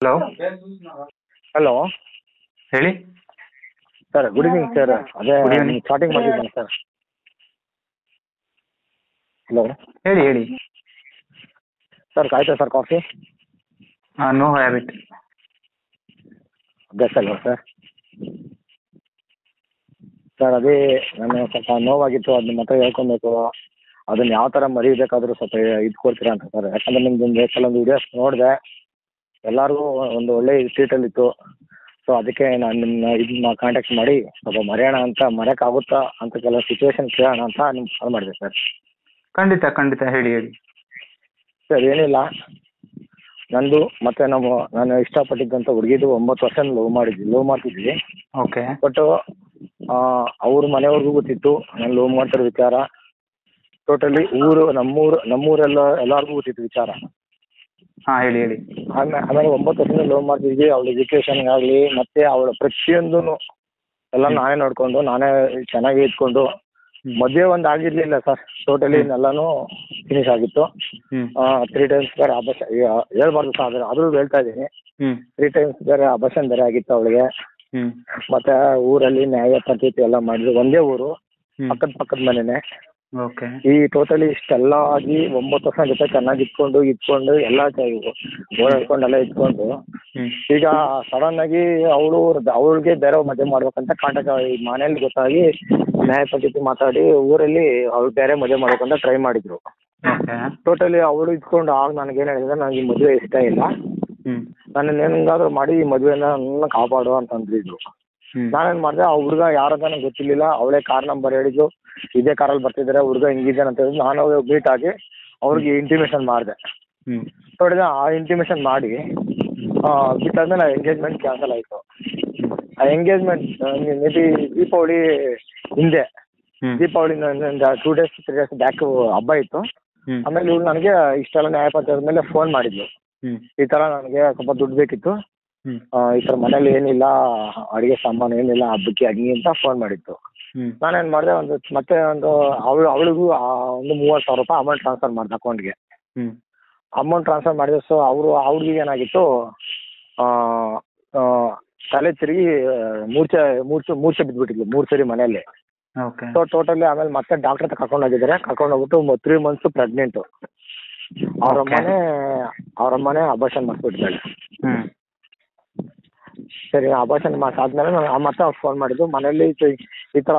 Hello. Hello ಹೇಳಿ sir, good evening sir. ಅದೇ good evening. Starting ಮಾಡಿದ್ದೀನಿ ಸರ್. ಹಲೋ ಹೇಳಿ ಹೇಳಿ. ಸರ್, ಆಯ್ತಾ ಸರ್ ಕಾಫಿ? No habit. ಅಭ್ಯಾಸ ಅಲ್ವಾ ಸರ್? ಸರ್, ಅದೇ ನಾನು ಸ್ವಲ್ಪ ನೋವಾಗಿತ್ತು, ಅದನ್ನ ಮತ್ತೆ ಹೇಳ್ಕೊಬೇಕು. ಅದನ್ನ ಯಾವ ಥರ ಮರಿಬೇಕಾದ್ರೂ ಸ್ವಲ್ಪ ಇದು ಕೊಡ್ತೀರಾ ಅಂತ ಸರ್. ಯಾಕಂದರೆ ನಿಮ್ದೊಂದು ಕೆಲವೊಂದು ವಿಡಿಯೋಸ್ ನೋಡಿದೆ, ಎಲ್ಲರಿಗೂ ಒಂದು ಒಳ್ಳೆ ಸೀಟಲ್ಲಿತ್ತು. ಸೊ ಅದಕ್ಕೆ ನಾನು ನಿಮ್ಮನ್ನ ಇದನ್ನ ಕಾಂಟ್ಯಾಕ್ಟ್ ಮಾಡಿ ಸ್ವಲ್ಪ ಮರೆಯೋಣ ಅಂತ, ಮರೆಯೋಕ್ಕಾಗುತ್ತಾ ಅಂತ ಕೆಲವು ಸಿಚುವೇಶನ್ ಕೇಳೋಣ ಅಂತ ನಿಮ್ಗೆ ಕಾಲ್ ಮಾಡಿದೆ ಸರ್. ಖಂಡಿತ ಖಂಡಿತ, ಹೇಳಿ ಹೇಳಿ. ಸರ್, ಏನಿಲ್ಲ, ನಂದು ಮತ್ತು ನಾನು ಇಷ್ಟಪಟ್ಟಿದ್ದಂಥ ಹುಡುಗಿದು 9 ವರ್ಷ ಲವ್ ಮಾಡ್ತಿದ್ವಿ. ಓಕೆ. ಬಟ್ ಅವ್ರ ಮನೆಯವ್ರಿಗೂ ಗೊತ್ತಿತ್ತು ನಾನು ಲವ್ ಮಾಡ್ತಿರೋ ವಿಚಾರ. ಟೋಟಲಿ ನಮ್ಮೂರೆಲ್ಲ ಎಲ್ಲರಿಗೂ ಗೊತ್ತಿತ್ತು ವಿಚಾರ. ಹಾಂ, ಹೇಳಿ ಹೇಳಿ. ಆಮೇಲೆ 9 ವರ್ಷದಿಂದ ಲವ್ ಮಾಡ್ತಿದ್ವಿ. ಅವಳ ಎಜುಕೇಷನ್ಗಾಗಲಿ ಮತ್ತು ಅವಳ ಪ್ರತಿಯೊಂದೂ ಎಲ್ಲ ನಾನೇ ನೋಡಿಕೊಂಡು, ನಾನೇ ಚೆನ್ನಾಗಿ ಇಟ್ಕೊಂಡು, ಮದುವೆ ಒಂದು ಆಗಿರಲಿಲ್ಲ ಸರ್. ಟೋಟಲಿ ಎಲ್ಲನೂ ಫಿನಿಶ್ ಆಗಿತ್ತು. 3 ಟೈಮ್ಸ್ ಬೇರೆ ಅಬಾರ್ಷನ್, ಹೇಳ್ಬಾರ್ದು ಸರ್, ಆದರೂ ಹೇಳ್ತಾ ಇದ್ದೀನಿ. 3 ಟೈಮ್ಸ್ ಬೇರೆ ಅಬಾರ್ಷನ್ ಬೇರೆ ಆಗಿತ್ತು ಅವಳಿಗೆ. ಮತ್ತು ಊರಲ್ಲಿ ನ್ಯಾಯ ಪಂಚಾಯತಿ ಎಲ್ಲ ಮಾಡಿದ್ರು. ಒಂದೇ ಊರು, ಪಕ್ಕದ ಮನೆಯೇ. ಓಕೆ. ಈ ಟೋಟಲಿ ಇಷ್ಟೆಲ್ಲ ಆಗಿ 9 ವರ್ಷ ಜೊತೆ ಚೆನ್ನಾಗಿ ಇಟ್ಕೊಂಡು ಎಲ್ಲ ಓಡಾಡ್ಕೊಂಡೆಲ್ಲ ಇಟ್ಕೊಂಡು, ಈಗ ಸಡನ್ ಆಗಿ ಅವಳಿಗೆ ಬೇರೆ ಮದುವೆ ಮಾಡ್ಬೇಕಂತ ಕಾಂಟ್ಯಾಕ್ಟ್ ಮನೇಲಿ ಗೊತ್ತಾಗಿ ನ್ಯಾಯ ಪಂಚಾಯತಿ ಮಾತಾಡಿ ಊರಲ್ಲಿ ಅವ್ಳು ಬೇರೆ ಮದುವೆ ಮಾಡ್ಬೇಕಂತ ಟ್ರೈ ಮಾಡಿದ್ರು. ಟೋಟಲಿ ಅವಳು ಇಟ್ಕೊಂಡು ಆಗ ನನಗೇನು ಹೇಳಿದ್ರೆ, ನನಗೆ ಈ ಮದುವೆ ಇಷ್ಟ ಇಲ್ಲ, ನನ್ನ ಹೆಂಗಾದ್ರೂ ಮಾಡಿ ಈ ಮದುವೆನ ನನ್ನ ಕಾಪಾಡು ಅಂತ ಅಂದಿದ್ರು. ನಾನೇನು ಮಾಡಿದೆ, ಆ ಹುಡುಗ ಯಾರಂತ ನನಗೆ ಗೊತ್ತಿರಲಿಲ್ಲ. ಅವಳೇ ಕಾರ್ ನಂಬರ್ ಹೇಳಿದ್ರು, ಇದೇ ಕಾರಲ್ಲಿ ಬರ್ತಿದ್ದಾರೆ, ಹುಡುಗ ಹಿಂಗಿದ್ದಾನೆ ಅಂತ ಹೇಳಿದ್ರು. ನಾನು ಮೀಟ್ ಆಗಿ ಅವ್ರಿಗೆ ಇಂಟಿಮೇಷನ್ ಮಾಡಿದೆ. ನೋಡಿದೆ, ಆ ಇಂಟಿಮೇಷನ್ ಮಾಡಿ ಬಿಟ್ಟಾದ್ಮೇಲೆ ಎಂಗೇಜ್ಮೆಂಟ್ ಕ್ಯಾನ್ಸಲ್ ಆಯಿತು. ಆ ಎಂಗೇಜ್ಮೆಂಟ್ ಮೇ ಬಿ ದೀಪಾವಳಿ ಹಿಂದೆ, ದೀಪಾವಳಿ 2 ಡೇಸ್ 3 ಡೇಸ್ ಬ್ಯಾಕ್ ಹಬ್ಬ ಇತ್ತು. ಆಮೇಲೆ ಇವಳು ನನಗೆ ಇಷ್ಟೆಲ್ಲ ನ್ಯಾಯ ಪಂಚಾಯತ್ ಮೇಲೆ ಫೋನ್ ಮಾಡಿದ್ಲು. ಈ ಥರ ನನಗೆ ಸ್ವಲ್ಪ ದುಡ್ಡು ಬೇಕಿತ್ತು, ಈ ಥರ ಮನೇಲಿ ಏನಿಲ್ಲ, ಅಡುಗೆ ಸಾಮಾನು ಏನಿಲ್ಲ, ಹಬ್ಬಕ್ಕೆ ಹಂಗೆ ಅಂತ ಫೋನ್ ಮಾಡಿತ್ತು. ನಾನೇನು ಮಾಡಿದೆ, ಅವಳಿಗೂ ಒಂದು 30,000 ರೂಪಾಯಿ ಅಮೌಂಟ್ ಟ್ರಾನ್ಸ್ಫರ್ ಮಾಡಿದೆ ಅಕೌಂಟ್ಗೆ. ಅಮೌಂಟ್ ಟ್ರಾನ್ಸ್ಫರ್ ಮಾಡಿದೆ. ಸೊ ಅವ್ರಿಗೆ ಏನಾಗಿತ್ತು, ತಲೆ ತಿರುಗಿ ಮೂರ್ಛೆ ಬಿದ್ದುಬಿಟ್ಟಿದ್ಲು 3 ಸರಿ ಮನೆಯಲ್ಲಿ. ಸೊ ಟೋಟಲಿ ಆಮೇಲೆ ಮತ್ತೆ ಡಾಕ್ಟರ್ ಹತ್ರ ಕರ್ಕೊಂಡೋಗಿದ್ದಾರೆ. ಕರ್ಕೊಂಡೋಗ್ಬಿಟ್ಟು 3 ಮಂತ್ಸು ಪ್ರೆಗ್ನೆಂಟು. ಅವರಮ್ಮನೇ ಅಬಾರ್ಷನ್ ಮಾಡಿಸ್ಬಿಟ್ಟಿದ್ದಾಳೆ. ಸರಿ, ಅಬಾರ್ಷನ್ ಆದ್ಮೇಲೆ ಮತ್ತೆ ಅವ್ರು ಫೋನ್ ಮಾಡಿದ್ದು. ಮನೇಲಿ ಈ ಥರ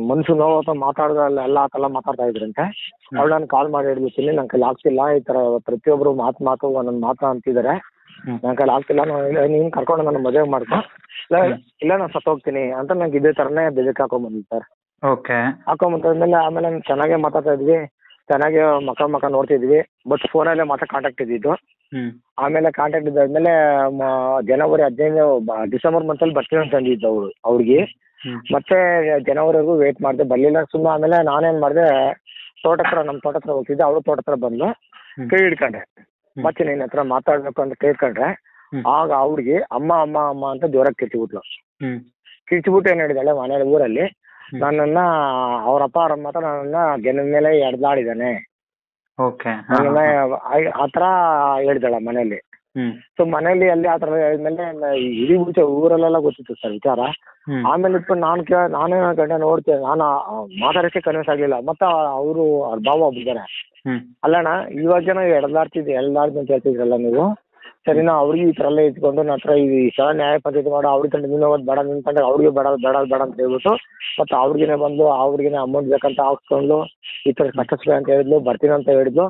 ಮನ್ಸು ನೋವು ಮಾತಾಡೋದೆಲ್ಲ ಆ ಥರ ಮಾತಾಡ್ತಾ ಇದ್ರಂತೆ. ಅವಳು ನಾನು ಕಾಲ್ ಮಾಡಿ ಹೇಳ್ಬಿಡ್ತೀನಿ, ನನ್ನ ಕೈಲಿ ಆಗ್ತಿಲ್ಲ, ಈ ಥರ ಪ್ರತಿಯೊಬ್ಬರು ಮಾತು ಒಂದೊಂದು ಮಾತು ಅಂತಿದ್ದಾರೆ, ನನ್ನ ಕೈಲಿ ಆಗ್ತಿಲ್ಲ, ನೀನು ಕರ್ಕೊಂಡು ನನ್ನ ಮದುವೆ ಮಾಡ್ಕೊ, ಇಲ್ಲ ನಾನು ಸತ್ತೋಗ್ತೀನಿ ಅಂತ ನಂಗೆ ಇದೇ ಥರನೇ ಬೆದರಿಕೆ ಹಾಕೊಂಡ್ಬಂದಿದ್ದು ಸರ್. ಓಕೆ. ಹಾಕೊಂಬಂದಾದ್ಮೇಲೆ ಆಮೇಲೆ ನಾನು ಚೆನ್ನಾಗೇ ಮಾತಾಡ್ತಾ ಇದ್ವಿ, ಚೆನ್ನಾಗಿ ಮಕ್ಕ ನೋಡ್ತಿದ್ವಿ. ಬಟ್ ಫೋನಲ್ಲೇ ಮಾತ್ರ ಕಾಂಟ್ಯಾಕ್ಟ್ ಇದ್ದಿದ್ದು. ಆಮೇಲೆ ಕಾಂಟ್ಯಾಕ್ಟ್ ಇದ್ದಾದ್ಮೇಲೆ ಜನವರಿ 15 ಡಿಸೆಂಬರ್ ಮಂತಲ್ಲಿ ಬರ್ತೀನಿ ಅಂತ ಅಂದಿದ್ದು ಅವ್ರಿಗೆ. ಮತ್ತೆ ಜನವರಿವರೆಗೂ ವೇಟ್ ಮಾಡಿದೆ, ಬರಲಿಲ್ಲ. ಸುಮ್ಮನೆ ಆಮೇಲೆ ನಾನೇನು ಮಾಡಿದೆ, ನಮ್ಮ ತೋಟ ಹತ್ರ ಹೋಗ್ತಿದ್ದೆ. ಅವಳು ತೋಟ ಹತ್ರ ಬಂದು ಕೈ ಹಿಡ್ಕೊಂಡೆ. ಮತ್ತೆ ನಿನ್ನ ಹತ್ರ ಮಾತಾಡಬೇಕು ಅಂತ ಕೈ ಹಿಡ್ಕೊಂಡ್ರೆ, ಆಗ ಅವ್ರಿಗೆ ಅಮ್ಮ ಅಮ್ಮ ಅಮ್ಮ ಅಂತ ಜೋರಾಗಿ ಕಿರ್ಚಿಬಿಟ್ಲು. ಕಿರ್ಚಿಬಿಟ್ಟು ಏನು ಹೇಳಿದಾಳೆ, ಮನೇಲಿ ಊರಲ್ಲಿ ನನ್ನನ್ನು ಅವರಪ್ಪ ಅವ್ರಮ್ಮ ಮಾತ್ರ ನನ್ನನ್ನು ಗೆನ್ನ ಮೇಲೆ ಎಡ್ದಾಡಿದ್ದಾನೆ, ಆ ಥರ ಹೇಳಿದಾಳೆ ಮನೇಲಿ. ಸೊ ಮನೇಲಿ ಅಲ್ಲಿ ಆ ಥರ ಹೇಳಿದ್ಮೇಲೆ ಇಡೀ ಊರಲ್ಲೆಲ್ಲ ಗೊತ್ತಿತ್ತು ಸರ್ ವಿಚಾರ. ಆಮೇಲೆ ಇಟ್ಕೊಂಡು ನಾನೇ ಗಂಟೆ ನೋಡ್ತೇನೆ, ನಾನು ಮಾತಾಡೋಕ್ಕೆ ಕನ್ವಿನ್ಸ್ ಆಗಲಿಲ್ಲ. ಮತ್ತು ಅವರು ಅವ್ರ ಭಾವ ಒಬ್ಬಿದ್ದಾರೆ, ಅಲ್ಲಣ್ಣ ಇವಾಗ ಜನ ಎಳ್ದಾಡ್ದು ಅಂತ ಹೇಳ್ತಿದ್ರಲ್ಲ ನೀವು, ಸರಿನಾ, ಅವ್ರಿಗೆ ಈ ಥರ ಎಲ್ಲ ಇಟ್ಕೊಂಡು ನನ್ನ ಹತ್ರ ಈ ಸಲ ನ್ಯಾಯ ಪಂಚಾಯತಿ ಮಾಡೋ, ಅವ್ರಿಗೆ ತಂಡ ನೀನು ಹೋಗೋದು ಬೇಡ, ನಿನ್ನ ತಂಡ ಅವ್ರಿಗೆ ಬೇಡ ಅಂತ ಹೇಳ್ಬಿಟ್ಟು, ಮತ್ತು ಅವ್ರಿಗೇನೆ ಬಂದು ಅವ್ರಿಗೇನೆ ಅಮೌಂಟ್ ಬೇಕಂತ ಹಾಕ್ಸ್ಕೊಂಡು ಈ ಥರ ಕಟ್ಟಿಸ್ಬೇಕು ಅಂತ ಹೇಳಿದ್ಲು, ಬರ್ತೀನಿ ಅಂತ ಹೇಳಿದ್ಲು.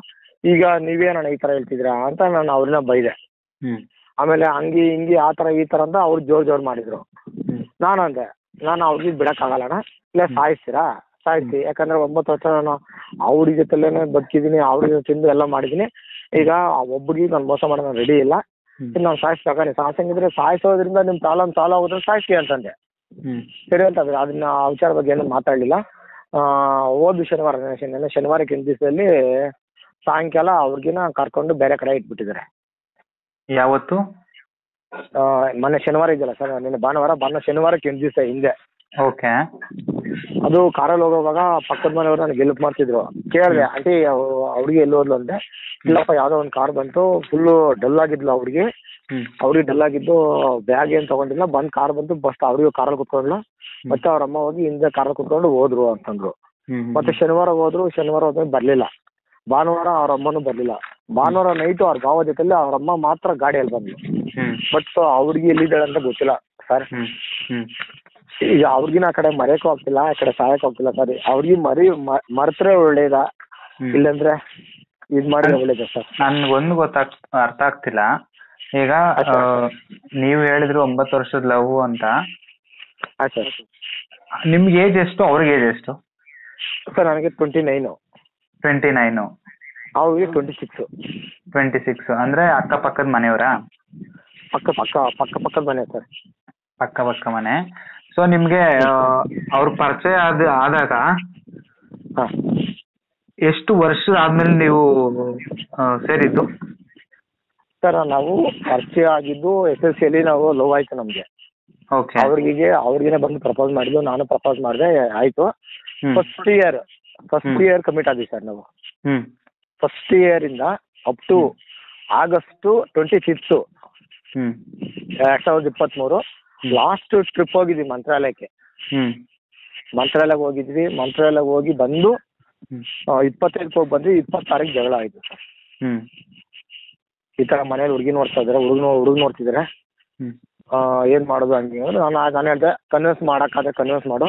ಈಗ ನೀವೇನಣ್ಣ ಈ ಥರ ಹೇಳ್ತಿದ್ದೀರಾ ಅಂತ ನಾನು ಅವ್ರನ್ನ ಬೈದೆ. ಆಮೇಲೆ ಹಿಂಗೆ ಆ ಥರ ಈ ಥರ ಅಂತ ಅವ್ರು ಜೋರು ಮಾಡಿದರು. ನಾನು ಅವ್ರಿಗೆ ಬಿಡೋಕ್ಕಾಗಲ್ಲಣ್ಣ, ಇಲ್ಲ ಸಾಯಿಸಿ, ಯಾಕಂದರೆ 9 ವರ್ಷ ನಾನು ಅವ್ರ ಜೊತೆಲೇ ಬದುಕಿದ್ದೀನಿ, ಅವ್ರಿಗೆ ತಿಂದು ಎಲ್ಲ ಮಾಡಿದ್ದೀನಿ. ಈಗ ಒಬ್ಬರಿಗೆ ನಾನು ಮೋಸ ಮಾಡೋ ನಾನು ರೆಡಿ ಇಲ್ಲ, ನಾನು ಸಾಯಿಸ್ಬೇಕಾ, ನೀವು ಸಾಯಿಸಂಗಿದ್ರೆ ಸಾಯಿಸೋದ್ರಿಂದ ನಿಮ್ಮ ಪ್ರಾಬ್ಲಮ್ ಸಾಲ್ವ್ ಆಗೋದ್ರೆ ಸಾಯಿಸಿ ಅಂತಂದೆ. ಸರಿ ಅಂತಂದ್ರೆ ಅದನ್ನ ಆ ವಿಚಾರ ಬಗ್ಗೆ ಏನೂ ಮಾತಾಡಲಿಲ್ಲ. ಹೋದ ಶನಿವಾರಕ್ಕೆ ಹಿಂದಿನ ದಿವಸದಲ್ಲಿ ಸಾಯಂಕಾಲ ಅವ್ರಿಗಿನ ಕರ್ಕೊಂಡು ಬೇರೆ ಕಡೆ ಇಟ್ಬಿಟ್ಟಿದ್ದಾರೆ. ಯಾವತ್ತು? ಮೊನ್ನೆ ಶನಿವಾರ ಇದೆಯಲ್ಲ ಸರ್, ನಿನ್ನೆ ಭಾನುವಾರ, ಶನಿವಾರಕ್ಕೆ ಹಿಂದಿನ ದಿವಸ ಹಿಂದೆ. ಓಕೆ. ಅದು ಕಾರಲ್ಲಿ ಹೋಗೋವಾಗ ಪಕ್ಕದ ಮನೆಯವರು ನನಗೆ ಹೆಲ್ಪ್ ಮಾಡ್ತಿದ್ರು. ಕೇಳಿದೆ, ಆಂಟಿ ಅವ್ರಿಗೆ ಎಲ್ಲಿ ಹೋದ್ಲು ಅಂದೆ. ಇಲ್ಲಪ್ಪ, ಯಾವುದೋ ಒಂದು ಕಾರ್ ಬಂತು, ಫುಲ್ಲು ಡಲ್ ಆಗಿದ್ಲು ಅವ್ರಿಗೆ, ಅವ್ರಿಗೆ ಡಲ್ ಆಗಿದ್ದು ಬ್ಯಾಗ್ ಏನ್ ತಗೊಂಡಿಲ್ಲ, ಬಂದ್ ಕಾರ್ ಬಂತು, ಫಸ್ಟ್ ಅವ್ರಿಗೆ ಕಾರಲ್ಲಿ ಕುತ್ಕೊಂಡ್ಲ, ಮತ್ತೆ ಅವ್ರ ಅಮ್ಮ ಹೋಗಿ ಹಿಂದೆ ಕಾರಲ್ಲಿ ಕುತ್ಕೊಂಡು ಹೋದ್ರು ಅಂತಂದ್ರು. ಮತ್ತೆ ಶನಿವಾರ ಹೋದ್ರು, ಶನಿವಾರ ಹೋದ್ಮೇಲೆ ಬರ್ಲಿಲ್ಲ. ಭಾನುವಾರ ಅವ್ರ ಅಮ್ಮನೂ ಬರ್ಲಿಲ್ಲ. ಭಾನುವಾರ ನೈಟು ಅವ್ರ ಭಾವ ಜೊತೆಲಿ ಅವ್ರ ಅಮ್ಮ ಮಾತ್ರ ಗಾಡಿಯಲ್ಲಿ ಬಂದ್ಲು. ಬಟ್ ಅವ್ರಿಗೆ ಎಲ್ಲಿದ್ದಾಳೆ ಅಂತ ಗೊತ್ತಿಲ್ಲ ಸರ್. ಈಗ ಅವ್ರಿಗಿನ ಆ ಕಡೆ ಮರೆಯಕ್ಕೂ ಆಗ್ತಿಲ್ಲ, ಆ ಕಡೆ ಸಾಯಕ್ ಆಗ್ತಿಲ್ಲ ಸರ್. ಅವ್ರಿಗೆ ಮರೆತ್ರೆ ಒಳ್ಳೇದ, ಇಲ್ಲಂದ್ರೆ ಇದ್ ಮಾಡಿದ್ರೆ ಒಳ್ಳೇದ ಸರ್? ನನ್ಗೊಂದು ಅರ್ಥ ಆಗ್ತಿಲ್ಲ. ಈಗ ನೀವು ಹೇಳಿದ್ರು 9 ವರ್ಷದ ಲವ್ ಅಂತ. ಸರ್ ನಿಮ್ಗೆ ಏಜ್ ಎಷ್ಟು, ಅವ್ರಿಗೆ ಏಜ್ ಎಷ್ಟು? ಸರ್ ನನಗೆ 29. 29. ಅವ್ರಿಗೆ 26. 26 ಅಂದ್ರೆ ಅಕ್ಕಪಕ್ಕದ ಮನೆಯವರಾ? ಪಕ್ಕದ ಮನೆ ಸರ್. ಪಕ್ಕ ಮನೆ. ಸೊ ನಿಮ್ಗೆ ಅವ್ರ ಪರಿಚಯ ಆದಾಗ ಎಷ್ಟು ವರ್ಷ ಆದ್ಮೇಲೆ ನೀವು ಸೇರಿದ್ದು? ಸರ್ ನಾವು ಪರಿಚಯ ಆಗಿದ್ದು SSLC ಅಲ್ಲಿ ನಾವು ಲವ್ ಆಯ್ತು ನಮ್ಗೆ. ಅವ್ರಿಗೇನೆ ಬಂದು ಪ್ರಪೋಸ್ ಮಾಡಿದ್ವು, ನಾನು ಪ್ರಪೋಸ್ ಮಾಡಿದೆ, ಆಯ್ತು. ಫಸ್ಟ್ ಇಯರ್ ಕಮಿಟ್ ಆದ್ವಿ ಸರ್ ನಾವು. ಫಸ್ಟ್ ಇಯರ್ ಇಂದ up to August 25 2023 last trip ಹೋಗಿದ್ವಿ ಮಂತ್ರಾಲಯಕ್ಕೆ. ಮಂತ್ರಾಲಯಕ್ಕೆ ಹೋಗಿ ಬಂದು 25ಕ್ಕೆ ಹೋಗಿ ಬಂದ್ವಿ. 26ಕ್ಕೆ ಜಗಳ ಆಯ್ತು ಸರ್. ಈ ತರ ಮನೇಲಿ ಹುಡುಗಿ ನೋಡ್ತಾ ಇದಾರೆ, ಹುಡುಗ ನೋಡ್ತಿದಾರೆ, ಏನ್ ಮಾಡೋದು ಹಂಗೆ. ನಾನು ಹೇಳ್ದೆ ಕನ್ವಿನ್ಸ್ ಮಾಡು,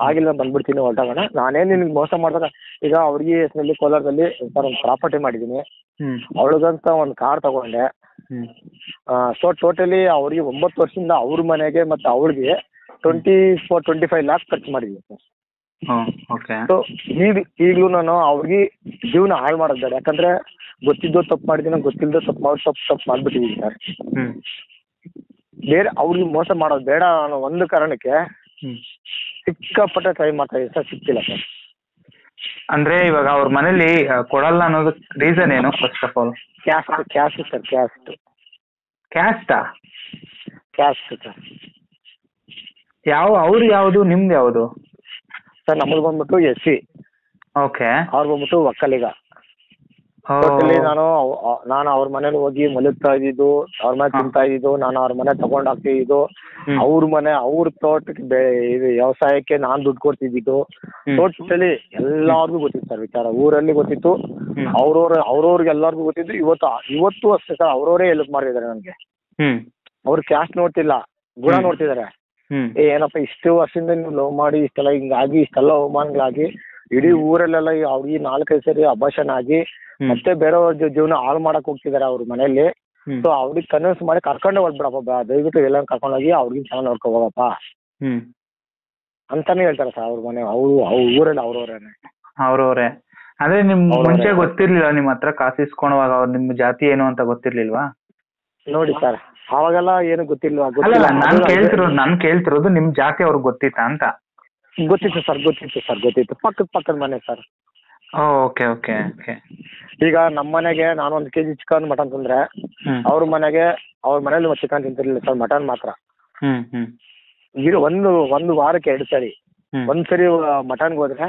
ಆಗಿಲ್ಲ ಬಂದ್ಬಿಡ್ತೀನಿ, ಹೊರಟಾಗೋಣ. ನಾನೇನ್ ನಿನ್ಗೆ ಮೋಸ ಮಾಡಿದಾಗ, ಈಗ ಅವ್ರಿಗೆ ಹೆಸರಲ್ಲಿ ಕೋಲಾರದಲ್ಲಿ ಸರ್ ಒಂದು ಪ್ರಾಪರ್ಟಿ ಮಾಡಿದೀನಿ, ಅವಳಿಗಂತ ಒಂದು ಕಾರ್ ತಗೊಂಡೆ. ಸೊ ಟೋಟಲಿ ಅವ್ರಿಗೆ 9 ವರ್ಷದಿಂದ ಅವ್ರ ಮನೆಗೆ ಮತ್ತೆ ಅವಳಿಗೆ 24-25 lakhs ಖರ್ಚು ಮಾಡಿದೀನಿ ಸರ್. ಸೊ ಈಗಲೂ ನಾನು ಅವ್ರಿಗೆ ಜೀವನ ಹಾಳು ಮಾಡೋದು ಬೇಡ, ಯಾಕಂದ್ರೆ ಗೊತ್ತಿದ್ದೋ ತಪ್ಪು ಮಾಡಿದೀನಿ, ಗೊತ್ತಿಲ್ಲದೋ ತಪ್ಪು ಮಾಡ್ಬಿಟ್ಟಿದೀನಿ ಸರ್. ಬೇರೆ ಅವ್ರಿಗೆ ಮೋಸ ಮಾಡೋದು ಬೇಡ ಅನ್ನೋ ಒಂದು ಕಾರಣಕ್ಕೆ ಸಿಕ್ಕಾಪಟ್ಟೆ ಟ್ರೈ ಮಾಡ್ತಾ ಇದೀನಿ ಸರ್, ಸಿಕ್ತಿಲ್ಲ ಸರ್. ಅಂದ್ರೆ ಇವಾಗ ಅವ್ರ ಮನೇಲಿ ಕೊಡಲ್ಲ ಅನ್ನೋದು ರೀಸನ್ ಏನು? First of all caste sir. Caste sir. ಅವ್ರು ಯಾವ್ದು, ನಿಮ್ದು ಯಾವ್ದು ಸರ್? ನಮ್ಮದು ಬಂದ್ಬಿಟ್ಟು SC. ಓಕೆ. ಅವ್ರು ಬಂದ್ಬಿಟ್ಟು ಒಕ್ಕಲಿಗ. ನಾನು ಅವ್ರ ಮನೇಲಿ ಹೋಗಿ ಮಲಗ್ತಾ ಇದ್ದಿದ್ದು, ಅವ್ರ ಮನೆ ತಿಂತಾ ಇದ್ದಿದ್ದು, ನಾನು ಅವ್ರ ಮನೆ ತಗೊಂಡ್ ಹಾಕ್ತಿದ್ದು, ಅವ್ರ ತೋಟಕ್ಕೆ ವ್ಯವಸಾಯಕ್ಕೆ ನಾನ್ ದುಡ್ಡು ಕೊಡ್ತಿದ್ದು. ಟೋಟಲಿ ಎಲ್ಲಾರ್ಗು ಗೊತ್ತಿತ್ತು ಸರ್ ವಿಚಾರ, ಊರಲ್ಲಿ ಗೊತ್ತಿತ್ತು, ಅವ್ರವ್ರಿಗೆ ಎಲ್ಲಾರ್ಗು ಗೊತ್ತಿತ್ತು. ಇವತ್ತು ಅಷ್ಟೇ ಸರ್, ಅವ್ರವರೇ ಹೆಲ್ಪ್ ಮಾಡಿದ್ದಾರೆ ನನ್ಗೆ. ಅವ್ರ ಕ್ಯಾಸ್ಟ್ ನೋಡ್ತಿಲ್ಲ, ಗುಣ ನೋಡ್ತಿದ್ದಾರೆ. ಏನಪ್ಪ ಇಷ್ಟು ವರ್ಷದಿಂದ ನೀವು ಲವ್ ಮಾಡಿ ಇಷ್ಟೆಲ್ಲ ಹಿಂಗಾಗಿ ಇಷ್ಟೆಲ್ಲ ಅವಮಾನಗಳಾಗಿ ಇಡೀ ಊರಲ್ಲೆಲ್ಲ ಅವ್ರಿಗೆ 4-5 ಸರಿ ಅಭಾಷಣ ಆಗಿ ಮತ್ತೆ ಬೇರೆಯವ್ರ ಜೀವನ ಹಾಳು ಮಾಡಕ್ ಹೋಗ್ತಿದಾರೆ ಅವ್ರ ಮನೇಲಿ. ಸೊ ಅವ್ರಿಗೆ ಕನ್ವಿನ್ಸ್ ಮಾಡಿ ಕರ್ಕೊಂಡೆ ಹೋಗ್ಬಿಡಪ್ಪ, ದಯವಿಟ್ಟು ಎಲ್ಲ ಕರ್ಕೊಂಡೋಗಿ ಅವ್ರಿಗೆ ಚೆನ್ನಾಗಿ ನೋಡ್ಕೊ ಹೋಗಪ್ಪ ಅಂತಾನೆ ಹೇಳ್ತಾರೆ ಸರ್. ಅವ್ರ ಮನೆ ಊರಲ್ಲಿ ಅವ್ರವ್ರೆ. ಅಂದ್ರೆ ನಿಮ್ ಮುಂಚೆ ಗೊತ್ತಿರ್ಲಿಲ್ಲ ನಿಮ್ ಹತ್ರ ಕಾಸು ಇಸ್ಕೊಳುವಾಗ ಅವ್ರು ನಿಮ್ ಜಾತಿ ಏನು ಅಂತ ಗೊತ್ತಿರ್ಲಿಲ್ವಾ? ನೋಡಿ ಸರ್, ಅವಾಗೆಲ್ಲ ಏನು ಗೊತ್ತಿಲ್ವಾ? ನಾನ್ ಕೇಳ್ತಿರೋದು ನಿಮ್ ಜಾತಿ ಅವ್ರಿಗೆ ಗೊತ್ತಿತ್ತಾ ಅಂತ. ಗೊತ್ತಿತ್ತು ಸರ್. ಪಕ್ಕದ ಮನೆ ಸರ್. ಓಕೆ. ಈಗ ನಮ್ಮ ಮನೆಗೆ ನಾನು 1 kg ಚಿಕನ್ ಮಟನ್ ತಂದ್ರೆ ಅವ್ರ ಮನೇಲಿ ಚಿಕನ್ ತಿಂತಿರ್ಲಿಲ್ಲ ಸರ್, ಮಟನ್ ಮಾತ್ರ. ಒಂದು ವಾರಕ್ಕೆ 2 ಸರಿ. ಒಂದ್ಸರಿ ಮಟನ್ಗೆ ಹೋದ್ರೆ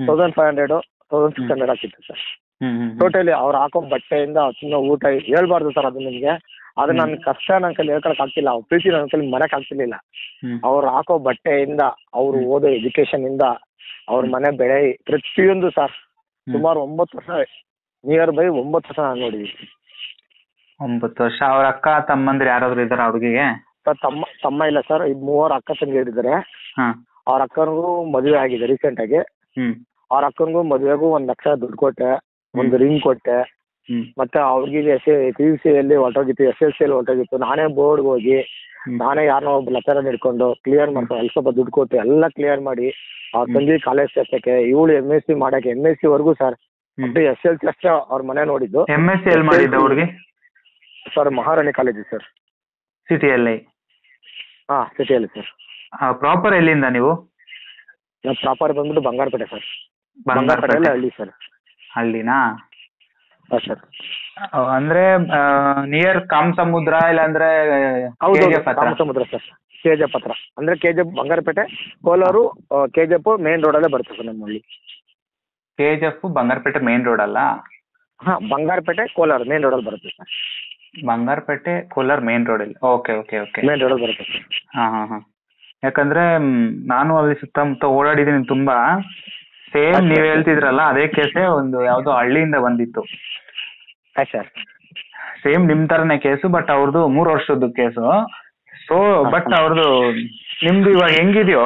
1500-1600 ಆಗ್ತಿತ್ತು ಸರ್. ಟೋಟಲಿ ಅವ್ರು ಹಾಕೋ ಬಟ್ಟೆಯಿಂದ ಊಟ ಹೇಳ್ಬಾರ್ದು ಸರ್ ಅದು ನಿಮ್ಗೆ. ಅದು ನನ್ನ ಕಷ್ಟ ನನ್ನ ಕೈಲಿ ಹೇಳ್ಕೊಳಕ್ ಆಗ್ತಿಲ್ಲ, ಅವ್ರ ಪ್ರೀತಿ ನನ್ನ ಕೈಲಿ ಮರಕ್ ಆಗ್ತಿರ್ಲಿಲ್ಲ. ಅವ್ರು ಹಾಕೋ ಬಟ್ಟೆಯಿಂದ, ಅವ್ರು ಓದೋ ಎಜುಕೇಶನ್ ಇಂದ, ಅವ್ರ ಮನೆ ಬೆಳೆ ಪ್ರತಿಯೊಂದು ಸರ್. ಸುಮಾರು 9 ವರ್ಷ, ನಿಯರ್ ಬೈ 9 ವರ್ಷ ನಾನು ನೋಡಿದೀನಿ. 9 ವರ್ಷ. ಅವ್ರ ಅಕ್ಕ ತಮ್ಮಂದ್ರೆ ಯಾರಾದ್ರು ಇದಾರ ಅವ್ರಿಗೆ? ತಮ್ಮ ಇಲ್ಲ ಸರ್, 3 ಅಕ್ಕ ತಂಗಿಯರಿದ್ದಾರೆ. ಅವ್ರ ಅಕ್ಕನಿಗೂ ಮದುವೆ ಆಗಿದೆ ರೀಸೆಂಟ್ ಆಗಿ. ಅವ್ರ ಅಕ್ಕನಿಗೂ ಮದುವೆಗೂ 1 ಲಕ್ಷ ದುಡ್ಡು ಕೊಟ್ಟೆ, ಒಂದು ರಿಂಗ್ ಕೊಟ್ಟೆ. ಮತ್ತೆ ಅವ್ರಿಗೆ PUC ಅಲ್ಲಿ ಹೊರಟೋಗಿತ್ತು, SSLC ಅಲ್ಲಿ ಹೊರಟೋಗಿತ್ತು. ನಾನೇ ಬೋರ್ಡ್ಗೆ ಹೋಗಿ ನಾನೇ ಯಾರನ್ನೋ ಒಬ್ಬ ಲೆಕ್ಚರರ್ ಹಿಡ್ಕೊಂಡು ಕ್ಲಿಯರ್ ಮಾಡ್ಕೊಂಡು ಅಲ್ಲಿ ಸ್ವಲ್ಪ ದುಡ್ಡು ಕೊಟ್ಟು ಎಲ್ಲ ಕ್ಲಿಯರ್ ಮಾಡಿ ಅವ್ರ ತಂಗಿ ಕಾಲೇಜ್ ಸೇರ್ಸಕ್ಕೆ, ಇವಳು MSc ಮಾಡಕ್ಕೆ, MSc ವರ್ಗೂ ಸರ್. ಮತ್ತೆ SSLC ಅಷ್ಟೇ ಅವ್ರ ಮನೆ ನೋಡಿದ್ದು. MSc ಎಲ್ಲಿ ಮಾಡಿದ್ದು ಅವ್ರಿಗೆ? ಸರ್ ಮಹಾರಾಣಿ ಕಾಲೇಜ್ ಸರ್, ಸಿಟಿಯಲ್ಲಿ. ಸಿಟಿಯಲ್ಲಿ ಸರ್. ಪ್ರಾಪರ್ ಎಲ್ಲಿಂದ ನೀವು? ನಾವು ಪ್ರಾಪರ್ ಬಂದ್ಬಿಟ್ಟು ಬಂಗಾರಪೇಟೆ ಸರ್. ಬಂಗಾರಪೇಟೆ ಹಳ್ಳಿ ಸರ್. ಹಳ್ಳಿನಾ? ಸರ್. ಅಂದ್ರೆ ನಿಯರ್ ಕಾಮಸಮುದ್ರ ಇಲ್ಲಾಂದ್ರೆ ಕಾಮಸಮುದ್ರ ಸರ್. KGF ಹತ್ರ ಅಂದ್ರೆ KGF ಬಂಗಾರಪೇಟೆ, ಕೋಲಾರು KGF ಮೇನ್ ರೋಡ್ ಅಲ್ಲೇ ಬರುತ್ತೆ ಸರ್ ನಮ್ಮಲ್ಲಿ. KGF ಬಂಗಾರಪೇಟೆ ಮೇನ್ ರೋಡ್ ಅಲ್ಲ? ಬಂಗಾರಪೇಟೆ ಕೋಲಾರ ಮೇನ್ ರೋಡ್ ಅಲ್ಲಿ ಬರುತ್ತೆ sir. Bangarapete Kolar main road ಅಲ್ಲಿ. Okay okay okay. Main road ಬರುತ್ತೆ ಸರ್. ಹಾ ಹಾ ಹಾ. ಯಾಕಂದ್ರೆ ನಾನು ಅಲ್ಲಿ ಸುತ್ತಮುತ್ತ ಓಡಾಡಿದೀನಿ ತುಂಬಾ. ಸೇಮ್ ಆಯ್ತು ನೀವ್ ಸರ್. ಹೇಳ್ತಿದ್ರಲ್ಲ ಅದೇ ಕೇಸೇ ಒಂದು ಯಾವ್ದೋ ಹಳ್ಳಿಯಿಂದ ಬಂದಿತ್ತು. ಆಯ್ತು ಸರ್. ಸೇಮ್ ನಿಮ್ ತರನೇ ಕೇಸು, ಬಟ್ ಅವ್ರದ್ದು 3 ವರ್ಷದ ಕೇಸು. ಸೊ ಬಟ್ ಅವ್ರದ್ದು ನಿಮ್ದು ಇವಾಗ ಹೆಂಗಿದ್ಯೋ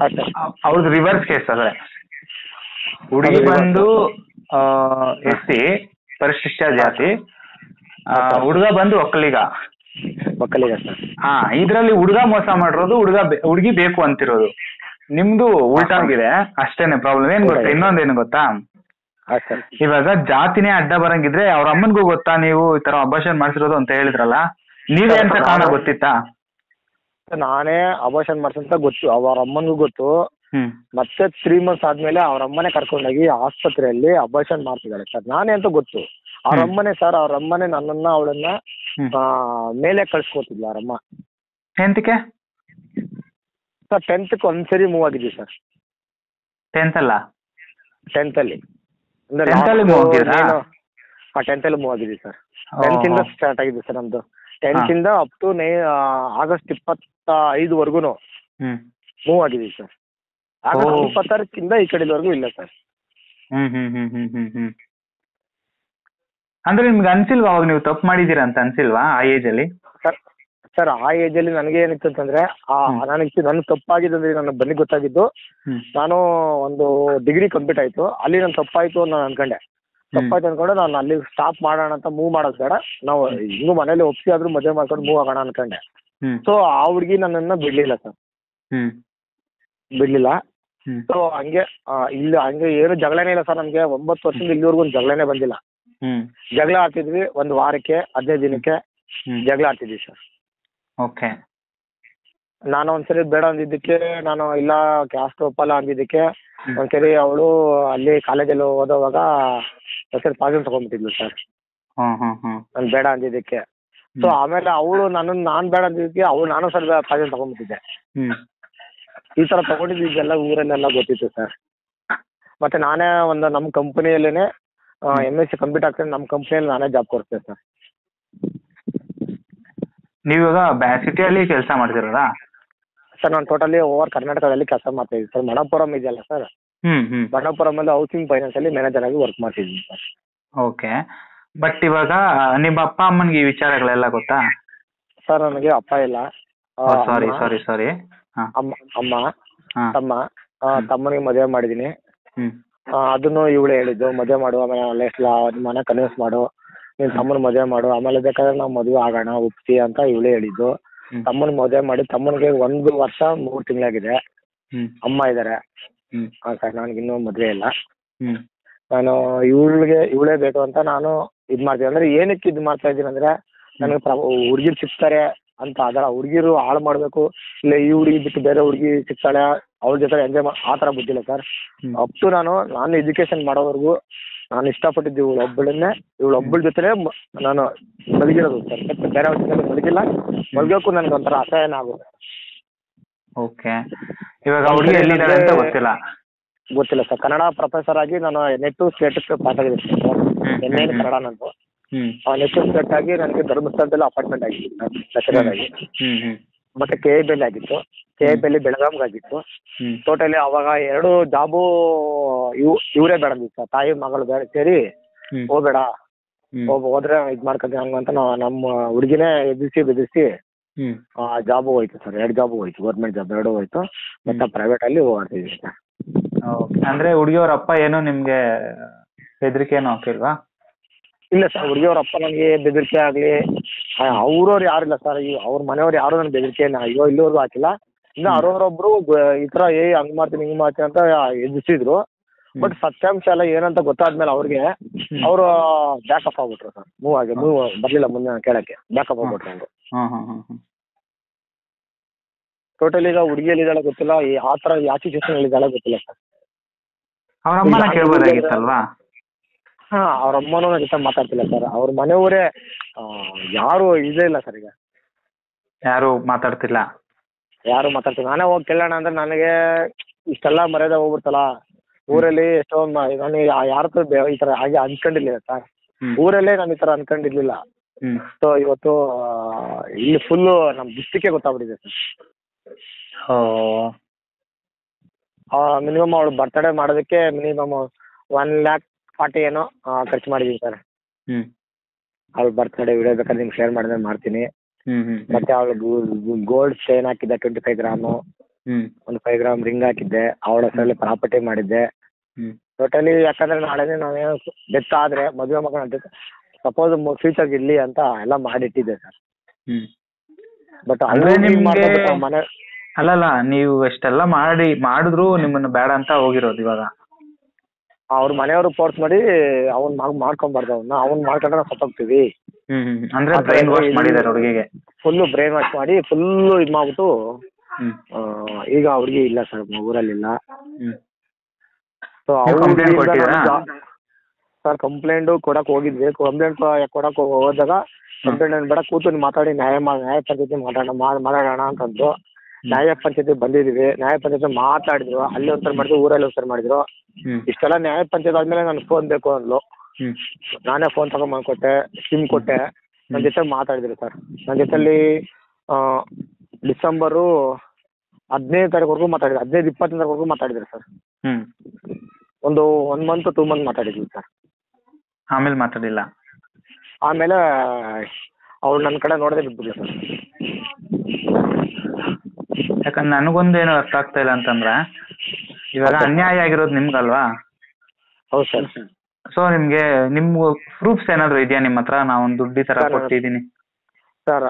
ಆಯ್ತು ಸರ್. ಅವ್ರದ್ದು ರಿವರ್ಸ್ ಕೇಸ್ ಅದೇ. ಹುಡುಗಿ ಬಂದು ಎಸ್ಸಿ ಪರಿಶಿಷ್ಟ ಜಾತಿ, ಹುಡುಗ ಬಂದು ಒಕ್ಕಲಿಗ. ಒಕ್ಕಲಿಗ ಸರ್. ಹಾ, ಇದ್ರಲ್ಲಿ ಹುಡುಗ ಮೋಸ ಮಾಡಿರೋದು, ಹುಡುಗಿ ಬೇಕು ಅಂತಿರೋದು. ನಿಮ್ದು ಉಲ್ಟಾಗಿದೆ ಅಷ್ಟೇನೆ ಪ್ರಾಬ್ಲಮ್. ಏನ್ ಗೊತ್ತಾ, ಇನ್ನೊಂದೇನು ಗೊತ್ತಾ, ಇವಾಗ ಜಾತಿನೇ ಅಡ್ಡ ಬರಂಗಿದ್ರೆ ಅವ್ರ ಅಮ್ಮನ್ಗೂ ಗೊತ್ತಾ ನೀವು ಈ ತರ ಅಬಾರ್ಷನ್ ಮಾಡ್ಸಿರೋದು ಅಂತ ಹೇಳಿದ್ರಲ್ಲ, ನೀವೇ ಅಂತ ಕಾರಣ ಗೊತ್ತಿತ್ತಾ? ನಾನೇ ಅಬಾರ್ಷನ್ ಮಾಡ್ಸಂತ ಗೊತ್ತು, ಅವ್ರ ಅಮ್ಮನ್ಗೂ ಗೊತ್ತು. ಮತ್ತೆ 3 months ಆದ್ಮೇಲೆ ಅವ್ರ ಅಮ್ಮನೆ ಕರ್ಕೊಂಡೋಗಿ ಆಸ್ಪತ್ರೆಯಲ್ಲಿ ಅಬಾರ್ಷನ್ ಮಾಡ್ತಿದ್ದಾಳೆ ಸರ್. ನಾನೇ ಅಂತ ಗೊತ್ತು. ಅವ್ರ ಅಮ್ಮನೆ ಸರ್, ಅವ್ರ ಅಮ್ಮನೆ ನನ್ನನ್ನ ಅವಳನ್ನ ಮೇಲೆ ಕಳ್ಸ್ಕೊತಿದ್ಲ ಅವ್ರಮ್ಮ. ಎಂತಕ್ಕೆ ಸರ್? 10th ಒಂದ್ಸರಿ ಮೂವ್ ಆಗಿದ್ವಿ ಸರ್. 10th ಅಲ್ಲ? 10th ಅಲ್ಲಿ ಅಂದ್ರೆ 10th ಅಲ್ಲಿ ಮೂವ್ ಆಗಿದ್ರಾ? 10th ಅಲ್ಲಿ ಮೂವ್ ಆಗಿದ್ವಿ ಸರ್. 10th ಇಂದ ಸ್ಟಾರ್ಟ್ ಆಗಿದೆ ಸರ್ ನಮ್ದು. 10th ಇಂದ ಅಪ್ ಟು ಆಗಸ್ಟ್ 25 ಮೂವ್ ಆಗಿದ್ವಿ ಸರ್. ಆಗಸ್ಟ್ 26 ಈ ಕಡೆವರೆಗೂ ಇಲ್ಲ ಸರ್. ಅಂದ್ರೆ ನಿಮ್ಗೆ ಅನ್ಸಿಲ್ವಾ ಅವಾಗ ನೀವು ತಪ್ಪು ಮಾಡಿದೀರಾ ಅಂತ ಅನ್ಸಿಲ್ವಾ ಆ ಏಜ್ ಅಲ್ಲಿ? ಸರ್ ಆ ಏಜ್ ಅಲ್ಲಿ ನನಗೆ ಏನಿತ್ತು ಅಂತಂದ್ರೆ, ನನ್ನ ತಪ್ಪಾಗಿದ್ದಂದ್ರೆ ನನ್ನ ಬನ್ನಿ ಗೊತ್ತಾಗಿದ್ದು, ನಾನು ಒಂದು ಡಿಗ್ರಿ ಕಂಪ್ಲೀಟ್ ಆಯ್ತು, ಅಲ್ಲಿ ನನ್ನ ತಪ್ಪಾಯ್ತು ನಾನು ಅನ್ಕೊಂಡೆ. ತಪ್ಪಾಯ್ತು ಅನ್ಕೊಂಡು ನಾನು ಅಲ್ಲಿ ಸ್ಟಾಪ್ ಮಾಡೋಣ ಅಂತ, ಮೂವ್ ಮಾಡೋದು ಬೇಡ, ನಾವು ಹಿಂಗೂ ಮನೇಲಿ ಒಪ್ಸಿ ಆದ್ರೂ ಮದುವೆ ಮಾಡ್ಕೊಂಡು ಮೂವ್ ಆಗೋಣ ಅನ್ಕೊಂಡೆ. ಸೊ ಆ ಹುಡುಗಿ ನನ್ನನ್ನ ಬಿಡ್ಲಿಲ್ಲ ಸರ್, ಬಿಡ್ಲಿಲ್ಲ. ಸೊ ಹಂಗೆ ಹಂಗೆ ಏನು ಜಗಳನೇ ಇಲ್ಲ ಸರ್ ನಮ್ಗೆ. 9 ವರ್ಷದಿಂದ ಇಲ್ಲಿವರೆಗೂ ಒಂದು ಜಗಳನೇ ಬಂದಿಲ್ಲ. ಜಗಳ ಆಡ್ತಿದ್ವಿ, 1 ವಾರಕ್ಕೆ 15 ದಿನಕ್ಕೆ ಜಗಳ ಆಡ್ತಿದ್ವಿ ಸರ್. ಓಕೆ. ನಾನು ಒಂದ್ಸರಿ ಬೇಡ ಅಂದಿದ್ದಕ್ಕೆ, ನಾನು ಇಲ್ಲ ಕ್ಯಾಸ್ಟ್ ಒಪ್ಪಲ್ಲ ಅಂದಿದ್ದಕ್ಕೆ ಒಂದ್ಸರಿ ಅವಳು ಅಲ್ಲಿ ಕಾಲೇಜಲ್ಲಿ ಓದೋವಾಗ ಒಂದ್ಸರಿ ಪಾಯ್ಸನ್ ತಗೊಂಡ್ಬಿಟ್ಟಿದ್ಲು ಸರ್, ನಾನು ಬೇಡ ಅಂದಿದ್ದಕ್ಕೆ. ಸೊ ಆಮೇಲೆ ಅವಳು ನಾನ್ ಬೇಡ ಅಂದಿದ್ದಕ್ಕೆ ನಾನು ಸರ್ ಪಾಯ್ಸನ್ ತಗೊಂಡ್ಬಿಟ್ಟಿದ್ದೆ. ಈ ತರ ತಗೊಂಡಿದ್ದೆಲ್ಲ ಊರಲ್ಲೆಲ್ಲ ಗೊತ್ತಿತ್ತು ಸರ್. ಮತ್ತೆ ನಾನೇ ನಮ್ಮ ಕಂಪನಿಯಲ್ಲೇನೆ MSc ಕಂಪ್ಲೀಟ್ ಆಗ್ತದೆ, ನಮ್ಮ ಕಂಪ್ನಿಯಲ್ಲಿ ನಾನೇ ಜಾಬ್ ಕೊಡ್ತೇನೆ ಸರ್. ನೀವಾಗ ಸಿಟಿಯಲ್ಲಿ ಕೆಲಸ ಮಾಡ್ತಿರೋದಾ ಸರ್? ನಾನು ಟೋಟಲಿ ಓವರ್ ಕರ್ನಾಟಕದಲ್ಲಿ ಕೆಲಸ ಮಾಡ್ತಾ ಇದ್ದೀನಿ ಸರ್. ಮಣಪುರಂ ಇದೆಯಲ್ಲ ಸರ್, ಮಣಪುರಂ ಅಲ್ಲಿ ಹೌಸಿಂಗ್ ಫೈನಾನ್ಸ್ ಅಲ್ಲಿ ಮ್ಯಾನೇಜರ್ ಆಗಿ ವರ್ಕ್ ಮಾಡ್ತಿದ್ದೀನಿ ಸರ್. ಓಕೆ. ಬಟ್ ಇವಾಗ ನಿಮ್ಮ ಅಪ್ಪ ಅಮ್ಮನಿಗೆ ಈ ವಿಚಾರಗಳೆಲ್ಲ ಗೊತ್ತಾ? ಸರ್ ನನಗೆ ಅಪ್ಪ ಇಲ್ಲ, ಸಾರಿ ಅಮ್ಮ, ತಮ್ಮನಿಗೆ ಮದುವೆ ಮಾಡಿದೀನಿ. ಅದನ್ನು ಇವಳು ಹೇಳಿದ್ದು, ಮದುವೆ ಮಾಡು, ಆಮೇಲೆ ಮನೆ ಕನ್ವಿನ್ಸ್ ಮಾಡು, ನೀನ್ ತಮ್ಮನ ಮದುವೆ ಮಾಡು, ಆಮೇಲೆ ಬೇಕಾದ್ರೆ ನಾವು ಮದುವೆ ಆಗೋಣ ಒಪ್ಸಿ ಅಂತ ಇವಳೇ ಹೇಳಿದ್ದು. ತಮ್ಮನ ಮದುವೆ ಮಾಡಿ, ತಮ್ಮನಿಗೆ 1 ವರ್ಷ 3 ತಿಂಗಳಾಗಿದೆ. ಅಮ್ಮ ಇದಾರೆ ಸರ್, ನನಗಿನ್ನೂ ಮದುವೆ ಇಲ್ಲ. ನಾನು ಇವಳೇ ಬೇಕು ಅಂತ ನಾನು ಮಾಡ್ತೀನಿ. ಅಂದ್ರೆ ಏನಕ್ಕೆ ಮಾಡ್ತಾ ಇದ್ದೀನಿ ಅಂದ್ರೆ, ನನಗೆ ಹುಡುಗಿರು ಸಿಗ್ತಾರೆ ಅಂತ, ಅದರ ಹುಡುಗಿರು ಹಾಳು ಮಾಡ್ಬೇಕು, ಇಲ್ಲ ಈ ಹುಡುಗಿ ಬಿಟ್ಟು ಬೇರೆ ಹುಡುಗಿ ಸಿಗ್ತಾಳೆ ಅವ್ರ ಜೊತೆ ಎಂಜಾಯ್ ಆ ಥರ ಬುದ್ಧಿಲ್ಲ ಸರ್. ಅಪ್ ಟು ನಾನು ಎಜುಕೇಶನ್ ಮಾಡೋವರೆಗೂ ನಾನು ಇಷ್ಟಪಟ್ಟಿದ್ದು ಇವಳೊಬ್ಬಳ ಜೊತೆ ನಾನು ಬದುಕಿರೋದು ಸರ್. ಮತ್ತೆ ಬೇರೆ ಅವ್ರ ಜೊತೆ ಬದುಕಿಲ್ಲ, ಬದುಕೋಕ್ಕೂ ನನಗೆ ಒಂಥರ ಅಸಹ್ಯನ ಆಗುತ್ತೆ. ಓಕೆ. ಇವಾಗ ಹುಡುಗಿ ಎಲ್ಲಿದ್ದಾಳೆ ಅಂತ ಗೊತ್ತಿಲ್ಲ ಸರ್. ಕನ್ನಡ ಪ್ರೊಫೆಸರ್ ಆಗಿ ನಾನು ನೆಟ್ಟು ಸ್ಟೇಟಸ್ ಪಾಸ್ ಆಗಿದ್ದೀನಿ ಸರ್. NN ಕನ್ನಡ ನಂದು. ನೆಟ್ಟು ಸ್ಟೇಟ್ ಆಗಿ ನನಗೆ ಧರ್ಮಸ್ಥಳದಲ್ಲಿ ಅಪಾರ್ಟ್ಮೆಂಟ್ ಆಗಿತ್ತು ಲೆಕ್ಚರರ್ ಆಗಿ. ಮತ್ತೆ KIB ಆಗಿತ್ತು, KIB ಬೆಳಗಾಂಗೆ ಆಗಿತ್ತು. ಟೋಟಲಿ ಅವಾಗ 2 ಜಾಬು ಇವರೇ ಬೇಡಂದಿತ್ತು ಸರ್. ತಾಯಿ ಮಗಳು ಬೇಡ ಸೇರಿ ಹೋಗ್ಬೇಡ, ಹೋದ್ರೆ ಇದ್ ಮಾಡ್ಕೊಂತೀನಿ ಹಂಗಂತ ನಮ್ಮ ಹುಡುಗಿನೇ ಬೆದರಿಸಿ ಜಾಬು ಹೋಯ್ತು ಸರ್. 2 ಜಾಬು ಹೋಯ್ತು, ಗೌರ್ಮೆಂಟ್ ಜಾಬ್ 2 ಹೋಯ್ತು. ಮತ್ತೆ ಪ್ರೈವೇಟ್ ಅಲ್ಲಿ ಓಡಾಡ್ತಿದ್ವಿ ಸರ್. ಅಂದ್ರೆ ಹುಡುಗಿಯವ್ರ ಅಪ್ಪ ಏನೋ ನಿಮ್ಗೆ ಬೆದರಿಕೆ ಏನೋ ಹಾಕಿಲ್ವಾ? ಇಲ್ಲ ಸರ್, ಹುಡುಗಿಯವ್ರ ಅಪ್ಪ ನನಗೆ ಬೆದರಿಕೆ ಆಗ್ಲಿ, ಅವ್ರವ್ರು ಯಾರಿಲ್ಲ ಸರ್. ಅವ್ರ ಮನೆಯವ್ರು ಯಾರು ನನ್ಗೆ ಬೆದರಿಕೆ ಇಲ್ಲಿವರೆಗೂ ಹಾಕಿಲ್ಲ. ಇನ್ನು ಅವ್ರವ್ರೊಬ್ರು ಈ ತರ ಹಂಗ್ ಮಾಡ್ತೀನಿ ಹಿಂಗ್ ಮಾಡ್ತೀನಿ ಅಂತ ಎದುರಿಸಿದ್ರು. ಬಟ್ ಸತ್ಯಾಂಶ ಎಲ್ಲ ಏನಂತ ಗೊತ್ತಾದ್ಮೇಲೆ ಅವ್ರಿಗೆ ಅವರು ಬ್ಯಾಕಪ್ ಆಗ್ಬಿಟ್ರು ಸರ್. ಮೂವ್ ಬರ್ಲಿಲ್ಲ ಮುಂದೆ ಕೇಳಕ್ಕೆ, ಬ್ಯಾಕಪ್ ಆಗ್ಬಿಟ್ರು ಅವರು. ಟೋಟಲ್ ಈಗ ಹುಡುಗಿಯಲ್ಲಿದ್ದಾಳೆ ಗೊತ್ತಿಲ್ಲ, ಆ ತರ ಯಾವ ಸಿಚುವೇಶನ್ ಇದ್ದಾಳೆ ಗೊತ್ತಿಲ್ಲ ಸರ್. ಅವ್ರ ಅಮ್ಮನ ಕೇಳ್ಬೋದಾಗಿತ್ತಲ್ವಾ? ಅವ್ರ ಅಮ್ಮನೂ ನನ್ನ ಜೊತೆ ಮಾತಾಡ್ತಿಲ್ಲ ಸರ್. ಅವ್ರ ಮನೆಯವರೇ ಯಾರು ಇದೇ ಇಲ್ಲ ಸರ್. ಈಗ ಯಾರು ಮಾತಾಡ್ತಿಲ್ಲ. ನಾನೇ ಹೋಗಿ ಕೇಳೋಣ ಅಂದ್ರೆ ನನಗೆ ಇಷ್ಟೆಲ್ಲ ಮರ್ಯಾದೆ ಹೋಗ್ಬಿಡ್ತಲ್ಲ ಊರಲ್ಲಿ. ಎಷ್ಟೊಂದು ನಾನು ಯಾರ ಈ ತರ ಹಾಗೆ ಅನ್ಕೊಂಡಿರ್ಲಿಲ್ಲ ಸರ್. ಊರಲ್ಲೇ ನಾನು ಈ ತರ ಅನ್ಕೊಂಡಿರ್ಲಿಲ್ಲ. ಸೊ ಇವತ್ತು ಇಲ್ಲಿ ಫುಲ್ಲು ನಮ್ಮ ಡಿಸ್ಟಿಕ್ಗೆ ಗೊತ್ತಾಗ್ಬಿಟ್ಟಿದೆ ಸರ್. ಮಿನಿಮಮ್ ಅವಳು ಬರ್ತಡೇ ಮಾಡೋದಕ್ಕೆ ಮಿನಿಮಮ್ 1,40,000 ಏನೋ ಖರ್ಚು ಮಾಡಿದೀವಿ ಸರ್. ಅವಳು ಬರ್ತಡೇ ವಿಡಿಯೋ ಬೇಕಾದ್ರೆ ನಿಮ್ಗೆ ಶೇರ್ ಮಾಡಿದ್ರೆ ಮಾಡ್ತೀನಿ. ಮತ್ತೆ ಅವಳು ಗೋಲ್ಡ್ ಚೈನ್ ಹಾಕಿದ್ದೆ 25 ಗ್ರಾಮು, ಒಂದು 5 ಗ್ರಾಮ್ ರಿಂಗ್ ಹಾಕಿದ್ದೆ, ಅವಳ ಹೆಸರಲ್ಲಿ ಪ್ರಾಪರ್ಟಿ ಮಾಡಿದ್ದೆ ಟೋಟಲಿ. ಯಾಕಂದ್ರೆ ನಾಳೆ ನಾನೇ ಡೆತ್ ಆದ್ರೆ ಮದುವೆ ಮಗನ ಸಪೋಸ್ ಫ್ಯೂಚರ್ಗೆ ಇರ್ಲಿ ಅಂತ ಎಲ್ಲ ಮಾಡಿಟ್ಟಿದ್ದೆ ಸರ್. ಬಟ್ ಮನೆ ಅಲ್ಲಲ್ಲ, ನೀವು ಎಷ್ಟೆಲ್ಲ ಮಾಡಿದ್ರು ನಿಮ್ಮನ್ನ ಬೇಡ ಅಂತ ಹೋಗಿರೋದು. ಇವಾಗ ಅವ್ರ ಮನೆಯವರು ಫೋರ್ಸ್ ಮಾಡಿ ಅವ್ನ್ ಮಾಡ್ಕೊಂಬಾರ್ದು, ಅವ್ನ್ ಮಾಡ್ಕೊಂಡ್ರೆ ನಾವು ಸತ್ತೋಗ್ತೀವಿ. ಅಂದ್ರೆ ಬ್ರೈನ್ ವಾಶ್ ಮಾಡಿದ್ದಾರೆ ಹುಡುಗಿಗೆ, ಫುಲ್ಲು ಬ್ರೈನ್ ವಾಶ್ ಮಾಡಿ ಫುಲ್ಲು ಇದು ಮಾಡ್ಬಿಟ್ಟು ಈಗ ಹುಡುಗಿ ಇಲ್ಲ ಸರ್, ಊರಲ್ಲಿಲ್ಲ. ಸೊ ಸರ್ ಕಂಪ್ಲೇಂಟ್ ಕೊಡಕ್ ಹೋಗಿದ್ವಿ. ಕಂಪ್ಲೇಂಟ್ ಕೊಡಕ್ ಹೋದಾಗ ಕಂಪ್ಲೇಂಟ್ ಬೇಡ, ಕೂತು ಮಾತಾಡಿ ನ್ಯಾಯ ಪಂಚಾಯತಿ ಮಾತಾಡೋಣ ಅಂತಂದ್ರು. ನ್ಯಾಯ ಪಂಚಾಯತಿ ಬಂದಿದೀವಿ, ನ್ಯಾಯ ಪಂಚಾಯತಿ ಮಾತಾಡಿದ್ರು, ಅಲ್ಲಿ ಒಂದ್ಸರಿ ಮಾಡಿದ್ರು, ಊರಲ್ಲಿ ಒಂದ್ಸರಿ ಮಾಡಿದ್ರು. ಇಷ್ಟೆಲ್ಲ ನ್ಯಾಯ ಪಂಚಾಯತ್ ಆದ್ಮೇಲೆ ನನ್ಗೆ ಫೋನ್ ಬೇಕು ಅಂದ್ಲು. ನಾನೇ ಫೋನ್ ತಗೊಂಡ್ಬಂದ್ಕೊಟ್ಟೆ, ಸಿಮ್ ಕೊಟ್ಟೆ, ನನ್ನ ಜೊತೆ ಮಾತಾಡಿದ್ರು ಸರ್. ನನ್ನ ಜೊತೆಲಿ ಡಿಸೆಂಬರು 15 ತಾರೀಕುವರೆಗೂ ಮಾತಾಡಿದ್ರು, 15-20 ತಾರೀಕುವರೆಗೂ ಮಾತಾಡಿದ್ರು ಸರ್. ಒಂದು 1 ಮಂತ್ 2 ಮಂತ್ ಮಾತಾಡಿದ್ವಿ ಸರ್. ಆಮೇಲೆ ಮಾತಾಡಿಲ್ಲ. ಆಮೇಲೆ ಅವ್ಳು ನನ್ನ ಕಡೆ ನೋಡದೆ ಬಿಟ್ಬಿಡ್ಲಿ ಸರ್. ಯಾಕಂದ್ರೆ ನನಗೊಂದೇನು ಅರ್ಥ ಆಗ್ತಾ ಇಲ್ಲ ಅಂತಂದ್ರೆ, ಇವಾಗ ಅನ್ಯಾಯ ಆಗಿರೋದು ನಿಮ್ಗಲ್ವಾ? ಹೌದು ಸರ್. ಸೊ ನಿಮ್ಗೆ ಪ್ರೂಫ್ಸ್ ಏನಾದ್ರು ಇದೆಯಾ ನಿಮ್ಮ ಹತ್ರ? ನಾವೊಂದು ದುಡ್ಡು ತರ ಕೊಟ್ಟಿದ್ದೀನಿ ಸರ್,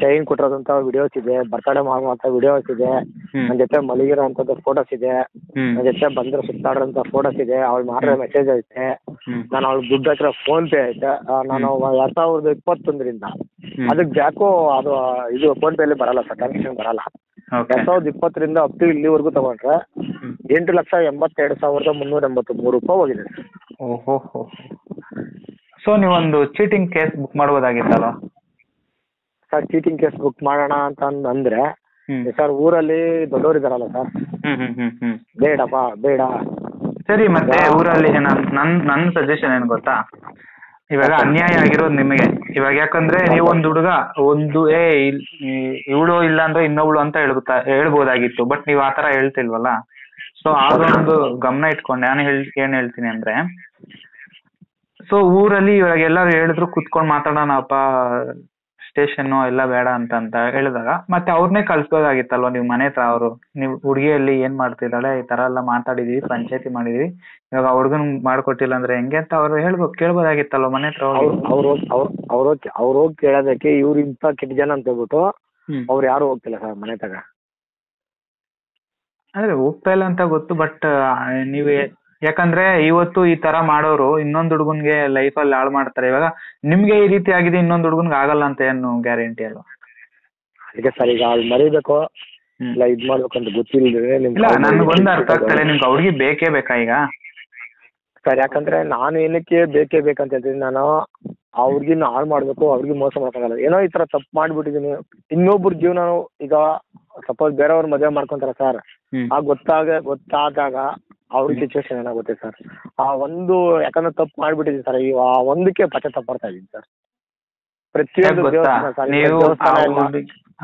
ಚೈನ್ ಕೊಟ್ಟಿರೋದಂತ ವಿಡಿಯೋಸ್ ಇದೆ, ಬರ್ತಡೇ ಮಾಡುವಂತ ವಿಡಿಯೋಸ್ ಇದೆ, ನನ್ನ ಜೊತೆ ಮಲಗಿರೋ ಅಂತದ್ದು ಫೋಟೋಸ್ ಇದೆ, ನನ್ನ ಜೊತೆ ಬಂದ್ರೆ ಸುತ್ತಾಡೋಂತ ಫೋಟೋಸ್ ಇದೆ, ಅವಳು ಮಾಡಿರೋ ಮೆಸೇಜ್ ಐತೆ, ನಾನು ಅವಳು ದುಡ್ಡು ಹಾಕಿರೋ ಫೋನ್ ಪೇ ಐತೆ. ನಾನು 2021ರಿಂದ ಅದಕ್ಕೆ ಬ್ಯಾಕು ಅದು ಇದು ಫೋನ್ ಪೇ ಅಲ್ಲಿ ಬರಲ್ಲ ಸರ್, ಟ್ರಾನ್ಸಾಕ್ಷನ್ ಬರಲ್ಲ. 2020ರಿಂದ ಅಪ್ ಟು ಇಲ್ಲಿವರೆಗೂ ತಗೊಂಡ್ರೆ 8,82,383 ರೂಪಾಯಿ ಹೋಗಿದೆ ಸರ್. ಓಹೋ. ಸೊ ನೀವೊಂದು ಚೀಟಿಂಗ್ ಕೇಸ್ ಬುಕ್ ಮಾಡ್ಬೋದಾಗಿತ್ತಲ್ಲ ಸರ್? ಚೀಟಿಂಗ್ ಕೇಸ್ ಬುಕ್ ಮಾಡೋಣ ಅಂತ ಅಂದ್ರೆ ಸರ್ ಊರಲ್ಲಿ ದೊಡ್ಡವರು ಇದಾರಲ್ಲ ಸರ್, ಬೇಡಪ್ಪ ಬೇಡ. ಸರಿ, ಮತ್ತೆ ಊರಲ್ಲಿ ನನ್ನ ಸಜೆಷನ್ ಏನ್ ಗೊತ್ತಾ? ಇವಾಗ ಅನ್ಯಾಯ ಆಗಿರೋದು ನಿಮಗೆ. ಇವಾಗ ಯಾಕಂದ್ರೆ ನೀವೊಂದು ಹುಡುಗ ಇವಳು ಇಲ್ಲ ಅಂದ್ರೆ ಇನ್ನೊಬ್ಳು ಅಂತ ಹೇಳ್ಬೋದಾಗಿತ್ತು, ಬಟ್ ನೀವ್ ಆತರ ಹೇಳ್ತಿಲ್ವಲ್ಲ. ಸೊ ಅದೊಂದು ಗಮನ ಇಟ್ಕೊಂಡು ನಾನು ಏನ್ ಹೇಳ್ತೀನಿ ಅಂದ್ರೆ, ಸೊ ಊರಲ್ಲಿ ಇವಾಗ ಎಲ್ಲಾರು ಹೇಳಿದ್ರು ಕುತ್ಕೊಂಡ್ ಮಾತಾಡೋಣಪ್ಪ, ಸ್ಟೇಷನ್ ಎಲ್ಲ ಬೇಡ ಅಂತ ಹೇಳಿದಾಗ ಮತ್ತೆ ಅವ್ರನ್ನೇ ಕಳ್ಸ್ಬೋದಾಗಿತ್ತಲ್ವ ನೀವು ಮನೆ ಹತ್ರ. ಅವರು ನೀವು ಹುಡುಗಿಯಲ್ಲಿ ಏನ್ ಮಾಡ್ತಿದ್ದಾಳೆ, ಈ ತರ ಎಲ್ಲ ಮಾತಾಡಿದೀವಿ, ಪಂಚಾಯತಿ ಮಾಡಿದೀವಿ, ಇವಾಗ ಹುಡುಗನ್ ಮಾಡ್ಕೊಟ್ಟಿಲ್ಲ ಅಂದ್ರೆ ಹೆಂಗೆ ಅಂತ ಅವ್ರು ಕೇಳ್ಬೋದಾಗಿತ್ತಲ್ವ ಮನೆ ಹತ್ರ. ಅವ್ರು ಹೋಗಿ ಕೇಳೋದಕ್ಕೆ ಇವ್ರು ಇಂತ ಕೆಟ್ಟ ಜನ ಅಂತ ಹೇಳ್ಬಿಟ್ಟು ಅವ್ರು ಯಾರು ಹೋಗ್ತಿಲ್ಲ ಸರ್ ಮನೆ ತಗ. ಅಂದ್ರೆ ಹೋಗ್ತಾ ಇಲ್ಲ ಅಂತ ಗೊತ್ತು, ಬಟ್ ನೀವೇ ಯಾಕಂದ್ರೆ ಇವತ್ತು ಈ ತರ ಮಾಡೋರು ಇನ್ನೊಂದ್ ಹುಡುಗನ್ಗೆ ಲೈಫಲ್ಲಿ ಹಾಳು ಮಾಡ್ತಾರೆ. ಇವಾಗ ನಿಮ್ಗೆ ಈ ರೀತಿ ಆಗಿದೆ, ಇನ್ನೊಂದ್ ಹುಡುಗನ್ಗೆ ಆಗಲ್ಲ ಅಂತ ಏನು ಗ್ಯಾರಂಟಿ ಅಲ್ವಾ? ಅದಕ್ಕೆ ಸರ್ ಈಗ ಅವ್ಳು ಮರಿಬೇಕು ಇಲ್ಲ ಇದ್ ಮಾಡ್ಬೇಕು ಅಂತ ಗೊತ್ತಿಲ್ಲ. ನನ್ಗೊಂದು ಅರ್ಥ ಆಗ್ತದೆ, ನಿಮ್ಗೆ ಹುಡುಗಿ ಬೇಕೇ ಬೇಕಾ ಈಗ? ಸರ್ ಯಾಕಂದ್ರೆ ನಾನು ಏನಕ್ಕೆ ಬೇಕೇ ಬೇಕಂತ ಹೇಳ್ತೀನಿ, ನಾನು ಅವ್ರಿಗಿನ್ನ ಹಾಳು ಮಾಡ್ಬೇಕು, ಅವ್ರಿಗೆ ಮೋಸ ಮಾಡೋಕ್ಕಾಗಲ್ಲ. ಏನೋ ಈ ತರ ತಪ್ಪು ಮಾಡ್ಬಿಟ್ಟಿದೀನಿ, ಇನ್ನೊಬ್ರ ಜೀವನ ಈಗ ಸಪೋಸ್ ಬೇರೆಯವ್ರ ಮದುವೆ ಮಾಡ್ಕೊಂತಾರ ಸರ್, ಆ ಗೊತ್ತಾದಾಗ ಅವ್ರ ಸಿಚುವೇಶನ್ ಏನಾಗುತ್ತೆ ಸರ್. ಆ ಒಂದು ಯಾಕಂದ್ರೆ ತಪ್ಪು ಮಾಡ್ಬಿಟ್ಟಿದೀನಿ ಸರ್, ಆ ಒಂದಕ್ಕೆ ಪಶ್ಚಾತ್ತಾಪ ಪಡ್ತಾ ಇದೀನಿ ಸರ್. ಪ್ರತಿಯೊಂದು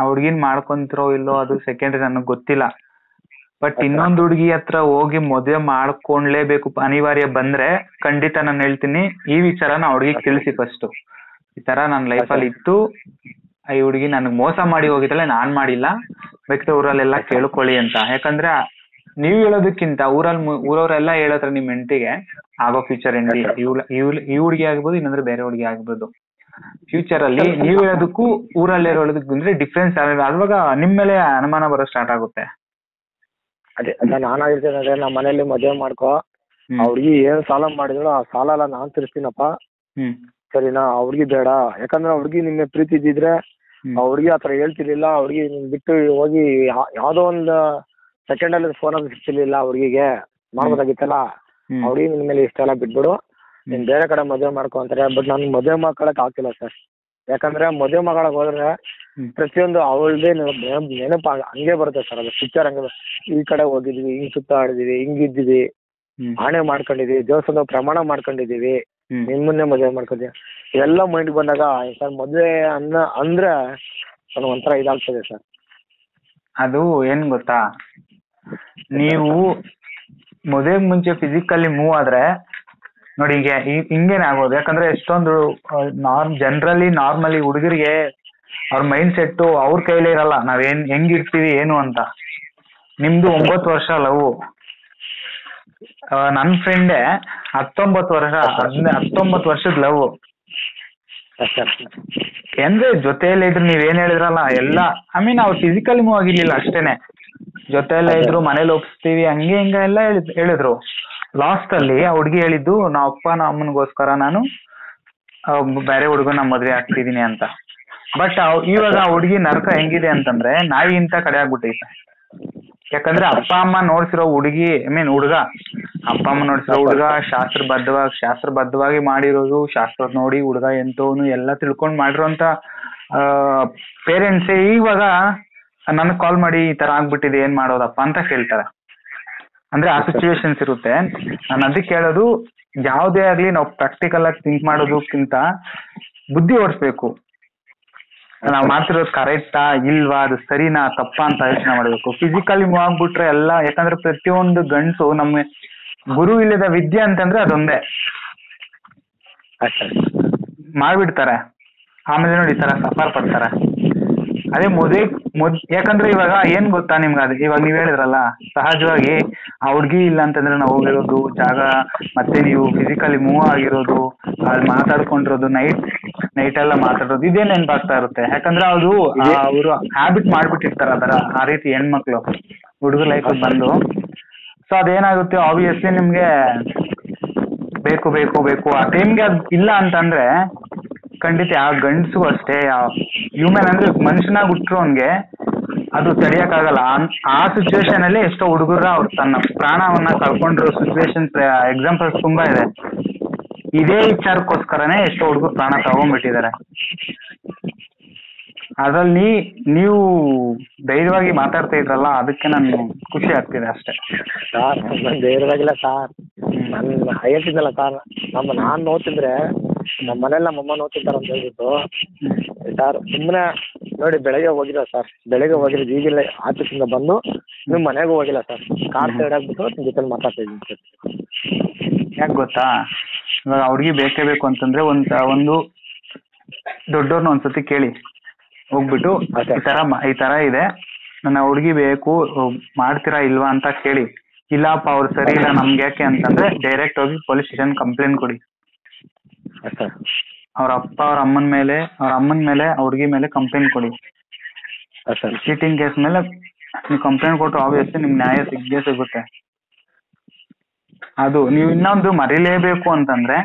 ಹುಡ್ಗಿನ್ ಮಾಡ್ಕೊಂತಿರೋ ಇಲ್ಲೋ ಅದು ಸೆಕೆಂಡ್ರಿ, ನನಗ್ ಗೊತ್ತಿಲ್ಲ. ಬಟ್ ಇನ್ನೊಂದು ಹುಡುಗಿ ಹತ್ರ ಹೋಗಿ ಮದುವೆ ಮಾಡ್ಕೊಂಡ್ಲೇಬೇಕು ಅನಿವಾರ್ಯ ಬಂದ್ರೆ ಖಂಡಿತ ನಾನು ಹೇಳ್ತೀನಿ, ಈ ವಿಚಾರನ ಹುಡುಗಿಗೆ ತಿಳಿಸಿ ಫಸ್ಟ್. ಈ ತರ ನನ್ನ ಲೈಫಲ್ಲಿ ಇತ್ತು, ಈ ಹುಡುಗಿ ನನಗ್ ಮೋಸ ಮಾಡಿ ಹೋಗಿದ್ದಾಳೆ, ನಾನ್ ಮಾಡಿಲ್ಲ, ಬೇಕಾದ್ರೆ ಊರಲ್ಲೆಲ್ಲ ಕೇಳ್ಕೊಳ್ಳಿ ಅಂತ. ಯಾಕಂದ್ರೆ ನೀವ್ ಹೇಳೋದಕ್ಕಿಂತ ಊರವ್ರೆಲ್ಲ ಹೇಳತ್ರ ನಿಮ್ ಹೆಂಡತಿಗೆ ಆಗೋ ಫ್ಯೂಚರ್ ಹೆಂಡತಿ ಈ ಹುಡುಗಿ ಆಗ್ಬೋದು, ಇನ್ನಂದ್ರೆ ಬೇರೆ ಹುಡುಗಿ ಆಗ್ಬೋದು. ಫ್ಯೂಚರ್ ಅಲ್ಲಿ ನೀವ್ ಹೇಳೋದಕ್ಕೂ ಊರಲ್ಲಿ ಹೇಳೋದಕ್ಕೂ ಅಂದ್ರೆ ಡಿಫ್ರೆನ್ಸ್ ಆಗುವಾಗ ನಿಮ್ ಮೇಲೆ ಅನುಮಾನ ಬರೋ ಸ್ಟಾರ್ಟ್ ಆಗುತ್ತೆ. ಅದೇ ನಾನಾಗಿರ್ತೇನೆ ಅಂದ್ರೆ ನಮ್ಮ ಮನೇಲಿ ಮದುವೆ ಮಾಡ್ಕೊ, ಆ ಹುಡುಗಿ ಏನ್ ಸಾಲ ಮಾಡಿದ್ರು ಆ ಸಾಲ ಎಲ್ಲ ನಾನ್ ತೀರಿಸ್ತೀನಪ್ಪ, ಸರಿನಾ? ಆ ಹುಡುಗಿ ಬೇಡ. ಯಾಕಂದ್ರೆ ಆ ಹುಡುಗಿ ನಿನ್ನೆ ಪ್ರೀತಿ ಇದ್ದಿದ್ರೆ ಆ ಹುಡುಗಿ ಆತರ ಹೇಳ್ತಿರ್ಲಿಲ್ಲ. ಆ ಹುಡುಗಿ ನಿನ್ ಬಿಟ್ಟು ಹೋಗಿ ಯಾವ್ದೋ ಒಂದು ಸೆಕೆಂಡ್ ಅಲ್ಲಿ ಫೋನ್ ಅಲ್ಲಿ ಸಿಗ್ತಿರ್ಲಿಲ್ಲ. ಆ ಹುಡುಗಿಗೆ ಮಾಡ್ಬೋದಾಗಿತ್ತಲ್ಲ. ಆ ಹುಡುಗಿ ನಿನ್ ಮೇಲೆ ಇಷ್ಟೆಲ್ಲ ಬಿಟ್ಬಿಡು, ನೀನ್ ಬೇರೆ ಕಡೆ ಮದುವೆ ಮಾಡ್ಕೊ ಅಂತಾರೆ. ಬಟ್ ನನ್ ಮದುವೆ ಮಾಡ್ಕೊಳಕ್ ಆಗ್ತಿಲ್ಲ ಸರ್. ಯಾಕಂದ್ರೆ ಮದುವೆ ಮಗಳಾಗ ಹೋದ್ರೆ ಪ್ರತಿಯೊಂದು ಅವಳದೇ ನೆನಪು ಹಂಗೆ ಬರುತ್ತೆ ಸರ್. ಅದು ಪಿಕ್ಚರ್ ಹಂಗೆ, ಈ ಕಡೆ ಹೋಗಿದ್ವಿ, ಹಿಂಗ್ ಸುತ್ತಾಡಿದೀವಿ, ಹಿಂಗಿದ್ದೀವಿ, ಆಣೆ ಮಾಡ್ಕೊಂಡಿದೀವಿ, ದೇವಸ್ಥಾನದ ಪ್ರಮಾಣ ಮಾಡ್ಕೊಂಡಿದೀವಿ, ನಿಮ್ಮನ್ನೇ ಮದುವೆ ಮಾಡ್ಕೋತೀಯ, ಇವೆಲ್ಲ ಮೈಂಡ್ ಬಂದಾಗ ಸರ್ ಮದುವೆ ಅಂದ್ರೆ ನನಗೆ ಒಂಥರ ಇದಾಗ್ತದೆ ಸರ್. ಅದು ಏನ್ ಗೊತ್ತಾ, ನೀವು ಮದುವೆಗೆ ಮುಂಚೆ ಫಿಸಿಕಲಿ ಮೂವ್ ಆದ್ರೆ ನೋಡಿ ಹಿಂಗೇನೆ ಆಗೋದು. ಯಾಕಂದ್ರೆ ಎಷ್ಟೊಂದು ನಾರ್ಮಲಿ ಹುಡುಗರಿಗೆ ಅವ್ರ ಮೈಂಡ್ ಸೆಟ್ ಅವ್ರ ಕೈಲೇ ಇರಲ್ಲ, ನಾವೇನ್ ಹೆಂಗಿರ್ತೀವಿ ಏನು ಅಂತ. ನಿಮ್ದು 9 ವರ್ಷ ಲವ್, ನನ್ನ ಫ್ರೆಂಡೇ 19 ವರ್ಷದ ಲವ್. ಅಂದ್ರೆ ಜೊತೆಯಲ್ಲೇ ಇದ್ರು, ನೀವೇನ್ ಹೇಳಿದ್ರಲ್ಲ ಎಲ್ಲ, ಅವ್ರು ಫಿಸಿಕಲಿ ಮೂವ್ ಆಗಿರ್ಲಿಲ್ಲ ಅಷ್ಟೇನೆ, ಜೊತೆಯಲ್ಲೇ ಇದ್ರು, ಮನೇಲಿ ಒಪ್ಸ್ತೀವಿ ಹಂಗೆ ಹಿಂಗೆ ಎಲ್ಲ ಹೇಳಿದ್ರು. ಲಾಸ್ಟ್ ಅಲ್ಲಿ ಆ ಹುಡ್ಗಿ ಹೇಳಿದ್ದು, ನಮ್ಮ ಅಪ್ಪ ನಮ್ಮ ಅಮ್ಮನಿಗೋಸ್ಕರ ನಾನು ಬೇರೆ ಹುಡುಗನ ಮದ್ವೆ ಆಗ್ತಿದೀನಿ ಅಂತ. ಬಟ್ ಇವಾಗ ಆ ಹುಡ್ಗಿ ನರಕ ಹೆಂಗಿದೆ ಅಂತಂದ್ರೆ ನಾಯಿ ಇಂತ ಕಡೆ ಆಗ್ಬಿಟ್ಟೈತೆ. ಯಾಕಂದ್ರೆ ಅಪ್ಪ ಅಮ್ಮ ನೋಡ್ಸಿರೋ ಹುಡುಗಿ ಹುಡುಗ, ಅಪ್ಪ ಅಮ್ಮ ನೋಡ್ಸಿರೋ ಹುಡುಗ ಶಾಸ್ತ್ರಬದ್ಧವಾಗಿ ಮಾಡಿರೋದು, ಶಾಸ್ತ್ರ ನೋಡಿ ಹುಡುಗ ಎಂತವನು ಎಲ್ಲ ತಿಳ್ಕೊಂಡ್ ಮಾಡಿರೋಂತ ಪೇರೆಂಟ್ಸೇ ಇವಾಗ ನನಗ್ ಕಾಲ್ ಮಾಡಿ ಈ ತರ ಆಗ್ಬಿಟ್ಟಿದೆ ಏನ್ ಮಾಡೋದಪ್ಪ ಅಂತ ಕೇಳ್ತಾರೆ. ಅಂದ್ರೆ ಆ ಸಿಚುವೇಶನ್ಸ್ ಇರುತ್ತೆ. ನಾನು ಅದಕ್ಕೆ ಹೇಳೋದು, ಯಾವ್ದೇ ಆಗ್ಲಿ ನಾವು ಪ್ರಾಕ್ಟಿಕಲ್ ಆಗಿ ಥಿಂಕ್ ಮಾಡೋದಕ್ಕಿಂತ ಬುದ್ಧಿ ಓಡಿಸ್ಬೇಕು. ನಾವ್ ಮಾಡ್ತಿರೋದು ಕರೆಕ್ಟಾ ಇಲ್ವಾ, ಅದು ಸರಿನಾ ತಪ್ಪಾ ಅಂತ ಯೋಚನೆ ಮಾಡ್ಬೇಕು. ಫಿಸಿಕಲಿ ಮೂವ್ ಆಗ್ಬಿಟ್ರೆ ಎಲ್ಲ, ಯಾಕಂದ್ರೆ ಪ್ರತಿಯೊಂದು ಗಂಡ್ಸು ನಮ್ಮ ಗುರು ಇಲ್ಲದ ವಿದ್ಯೆ ಅಂತಂದ್ರೆ ಅದೊಂದೇ, ಮಾಡ್ಬಿಡ್ತಾರೆ. ಆಮೇಲೆ ನೋಡಿ ಈ ತರ ಸಫರ್ ಪಡ್ತಾರೆ. ಅದೇ ಯಾಕಂದ್ರೆ ಇವಾಗ ಏನ್ ಗೊತ್ತಾ ನಿಮ್ಗೆ, ಅದು ಇವಾಗ ನೀವ್ ಹೇಳಿದ್ರಲ್ಲ, ಸಹಜವಾಗಿ ಆ ಹುಡ್ಗಿ ಇಲ್ಲ ಅಂತಂದ್ರೆ ನಾವು ಹೋಗಿರೋದು ಜಾಗ, ಮತ್ತೆ ನೀವು ಫಿಸಿಕಲಿ ಮೂವ್ ಆಗಿರೋದು, ಅಲ್ಲಿ ಮಾತಾಡ್ಕೊಂಡಿರೋದು, ನೈಟ್ ಎಲ್ಲ ಮಾತಾಡೋದು, ಇದೇ ನೆನ್ಪಾಗ್ತಾ ಇರುತ್ತೆ. ಯಾಕಂದ್ರೆ ಅದು ಅವರು ಹ್ಯಾಬಿಟ್ ಮಾಡ್ಬಿಟ್ಟಿರ್ತಾರ ಆ ರೀತಿ ಹೆಣ್ಮಕ್ಳು ಹುಡುಗರ ಲೈಫ್ ಬಂದು. ಸೊ ಅದೇನಾಗುತ್ತೆ, ಆಬ್ವಿಯಸ್ಲಿ ನಿಮ್ಗೆ ಬೇಕು ಬೇಕು ಬೇಕು ಆ ಟೈಮ್ಗೆ ಅದು ಇಲ್ಲ ಅಂತಂದ್ರೆ ಖಂಡಿತ ಆ ಗಂಡಸು ಅಷ್ಟೇ, ಹ್ಯೂಮನ್ ಅಂದ್ರೆ ಮನುಷ್ಯನಾಗ್ ಹುಟ್ಟಿರೋನ್ಗೆ ಅದು ತಡೆಯಕ್ಕಾಗಲ್ಲ. ಆ ಸಿಚುವೇಶನ್ ಅಲ್ಲಿ ಎಷ್ಟೋ ಹುಡುಗರ ಅವ್ರು ತನ್ನ ಪ್ರಾಣವನ್ನ ಕಳ್ಕೊಂಡಿರೋ ಸಿಚುವೇಶನ್ ಎಕ್ಸಾಂಪಲ್ಸ್ ತುಂಬಾ ಇದೆ. ಇದೇ ವಿಚಾರಕ್ಕೋಸ್ಕರನೇ ಎಷ್ಟೋ ಹುಡುಗರು ಪ್ರಾಣ ತಗೊಂಡ್ಬಿಟ್ಟಿದ್ದಾರೆ. ಅದ್ರಲ್ಲಿ ನೀವು ಧೈರ್ಯವಾಗಿ ಮಾತಾಡ್ತಾ ಇದ್ರಲ್ಲ, ಅದಕ್ಕೆ ನಾನು ಖುಷಿ ಆಗ್ತಿದೆ ಅಷ್ಟೇ. ಸರ್ ನಾನು ಧೈರ್ಯವಾಗಿಲ್ಲ ಸರ್, ನಾನು ಹೇಳ್ತಿದ್ದಲ್ಲ ಸರ್, ನಾನು ನೋಡ್ತಿದ್ರೆ ನಮ್ಮ ಮನೇಲಿ ನಮ್ಮಮ್ಮ ನೋಡ್ತಿರ್ತಾರೆ ಅಂತ ಹೇಳ್ಬಿಟ್ಟು ಸರ್, ಸುಮ್ಮನೆ ನೋಡಿ ಬೆಳಗ್ಗೆ ಹೋಗಿಲ್ಲ ಸರ್, ಈಗಿಲ್ಲ ಆಫೀಸಿಂದ ಬಂದು ನಿಮ್ಮ ಮನೆಗೂ ಹೋಗಿಲ್ಲ ಸರ್, ಕಾರ್ ಸೈಡ್ ಆಗ್ಬಿಟ್ಟು ನಿಮ್ಮ ಜೊತೆ ಮಾತಾಡ್ತಾ ಇದ್ದೀನಿ ಸರ್. ಯಾಕೆ ಗೊತ್ತಾ, ಇವಾಗ ಅವ್ರಿಗೆ ಬೇಕೇ ಬೇಕು ಅಂತಂದ್ರೆ ಒಂದು ದೊಡ್ಡವ್ರನ್ನ ಒಂದ್ಸತಿ ಕೇಳಿ ಹೋಗ್ಬಿಟ್ಟು, ಈ ತರ ಇದೆ, ನನ್ನ ಹುಡುಗಿ ಬೇಕು, ಮಾಡ್ತೀರಾ ಇಲ್ವಾ ಅಂತ ಕೇಳಿ. ಇಲ್ಲಪ್ಪ ಅವ್ರು ಸರಿ ಇಲ್ಲ ನಮ್ಗೆ ಯಾಕೆ ಅಂತಂದ್ರೆ ಡೈರೆಕ್ಟ್ ಹೋಗಿ ಪೊಲೀಸ್ ಸ್ಟೇಷನ್ ಕಂಪ್ಲೇಂಟ್ ಕೊಡಿ. ಅವ್ರ ಅಪ್ಪ ಅವ್ರ ಅಮ್ಮನ ಮೇಲೆ ಹುಡುಗಿ ಮೇಲೆ ಕಂಪ್ಲೇಂಟ್ ಕೊಡಿ. ಚೀಟಿಂಗ್ ಕೇಸ್ ಮೇಲೆ ನೀವು ಕಂಪ್ಲೇಂಟ್ ಕೊಟ್ಟು ಆಬ್ವಿಯಸ್ಲಿ ನಿಮ್ಗೆ ನ್ಯಾಯ ಸಿಗುತ್ತೆ. ಅದು ನೀವು ಇನ್ನೊಂದು ಮರೀಲೇಬೇಕು ಅಂತಂದ್ರೆ,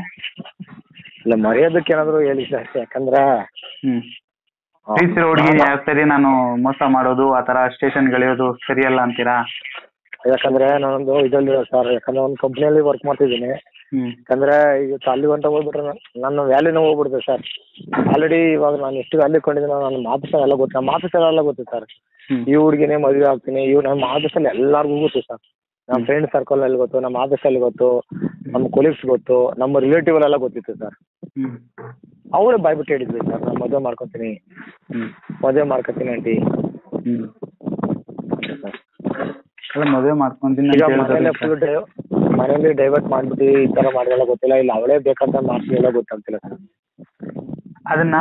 ಇಲ್ಲ ಮರೆಯೋದಕ್ಕೆ ಏನಾದ್ರು ಹೇಳಿ ಸರ್, ಯಾಕಂದ್ರೆ ಪ್ರೀತಿಸಿರೋ ಹುಡುಗಿ ಸರಿ ನಾನು ಮೋಸ ಮಾಡೋದು, ಆತರ ಸ್ಟೇಷನ್ ಗೆಳೆಯೋದು ಸರಿಯಲ್ಲ ಅಂತೀರಾ? ಯಾಕಂದ್ರೆ ನಾನೊಂದು ಇದರಲ್ಲಿ ಸರ್, ಯಾಕಂದ್ರೆ ಒಂದು ಕಂಪ್ನಿಯಲ್ಲಿ ವರ್ಕ್ ಮಾಡ್ತಿದ್ದೀನಿ. ಯಾಕಂದ್ರೆ ಈಗ ಅಲ್ಲಿ ಗಂಟ ಹೋಗ್ಬಿಟ್ರೆ ನನ್ನ ವ್ಯಾಲ್ಯೂನ ಹೋಗ್ಬಿಡುತ್ತೆ ಸರ್. ಆಲ್ರೆಡಿ ಇವಾಗ ನಾನು ಎಷ್ಟು ವ್ಯಾಲ್ಯೂ ಕೊಂಡಿದ್ದೀನಿ, ನನ್ನ ಮಾತುಸಲ್ಲಿ ಎಲ್ಲ ಗೊತ್ತು, ನಮ್ಮ ಮಾತುಸಲ್ಲಿ ಎಲ್ಲ ಗೊತ್ತು ಸರ್. ಈ ಹುಡುಗಿನೇ ಮದುವೆ ಆಗ್ತೀನಿ, ನಮ್ಮ ಮಾತುಸಲ್ಲಿ ಎಲ್ಲರಿಗೂ ಗೊತ್ತು ಸರ್. ನಮ್ಮ ಫ್ರೆಂಡ್ ಸರ್ಕಲ್ ಅಲ್ಲಿ ಗೊತ್ತು, ನಮ್ಮ ಆಫೀಸಲ್ಲಿ ಗೊತ್ತು, ನಮ್ಮ ಕೊಲೀಗ್ಸ್ ಗೊತ್ತು, ನಮ್ಮ ರಿಲೇಟಿವ್ ಎಲ್ಲ ಗೊತ್ತಿತ್ತು ಸರ್. ಅವರೇ ಬಾಯ್ಬಿಟ್ಟು ಹೇಳಿದ್ವಿ ಸರ್, ನಾನು ಮದುವೆ ಮಾಡ್ಕೊತೀನಿ ಆಂಟಿ. ಮದುವೆ ಮಾಡ್ಕೊಂತೀನಿ ಮನೇಲಿ ಡೈವರ್ಟ್ ಮಾಡ್ಬಿಟ್ಟು ಈ ತರ ಮಾಡಿದೆಲ್ಲ ಗೊತ್ತಿಲ್ಲ, ಇಲ್ಲ ಅವಳೇ ಬೇಕಂತ ಮಾಡ್ತಿಲ್ಲ ಗೊತ್ತಾಗ್ತಿಲ್ಲ ಸರ್. ಅದನ್ನ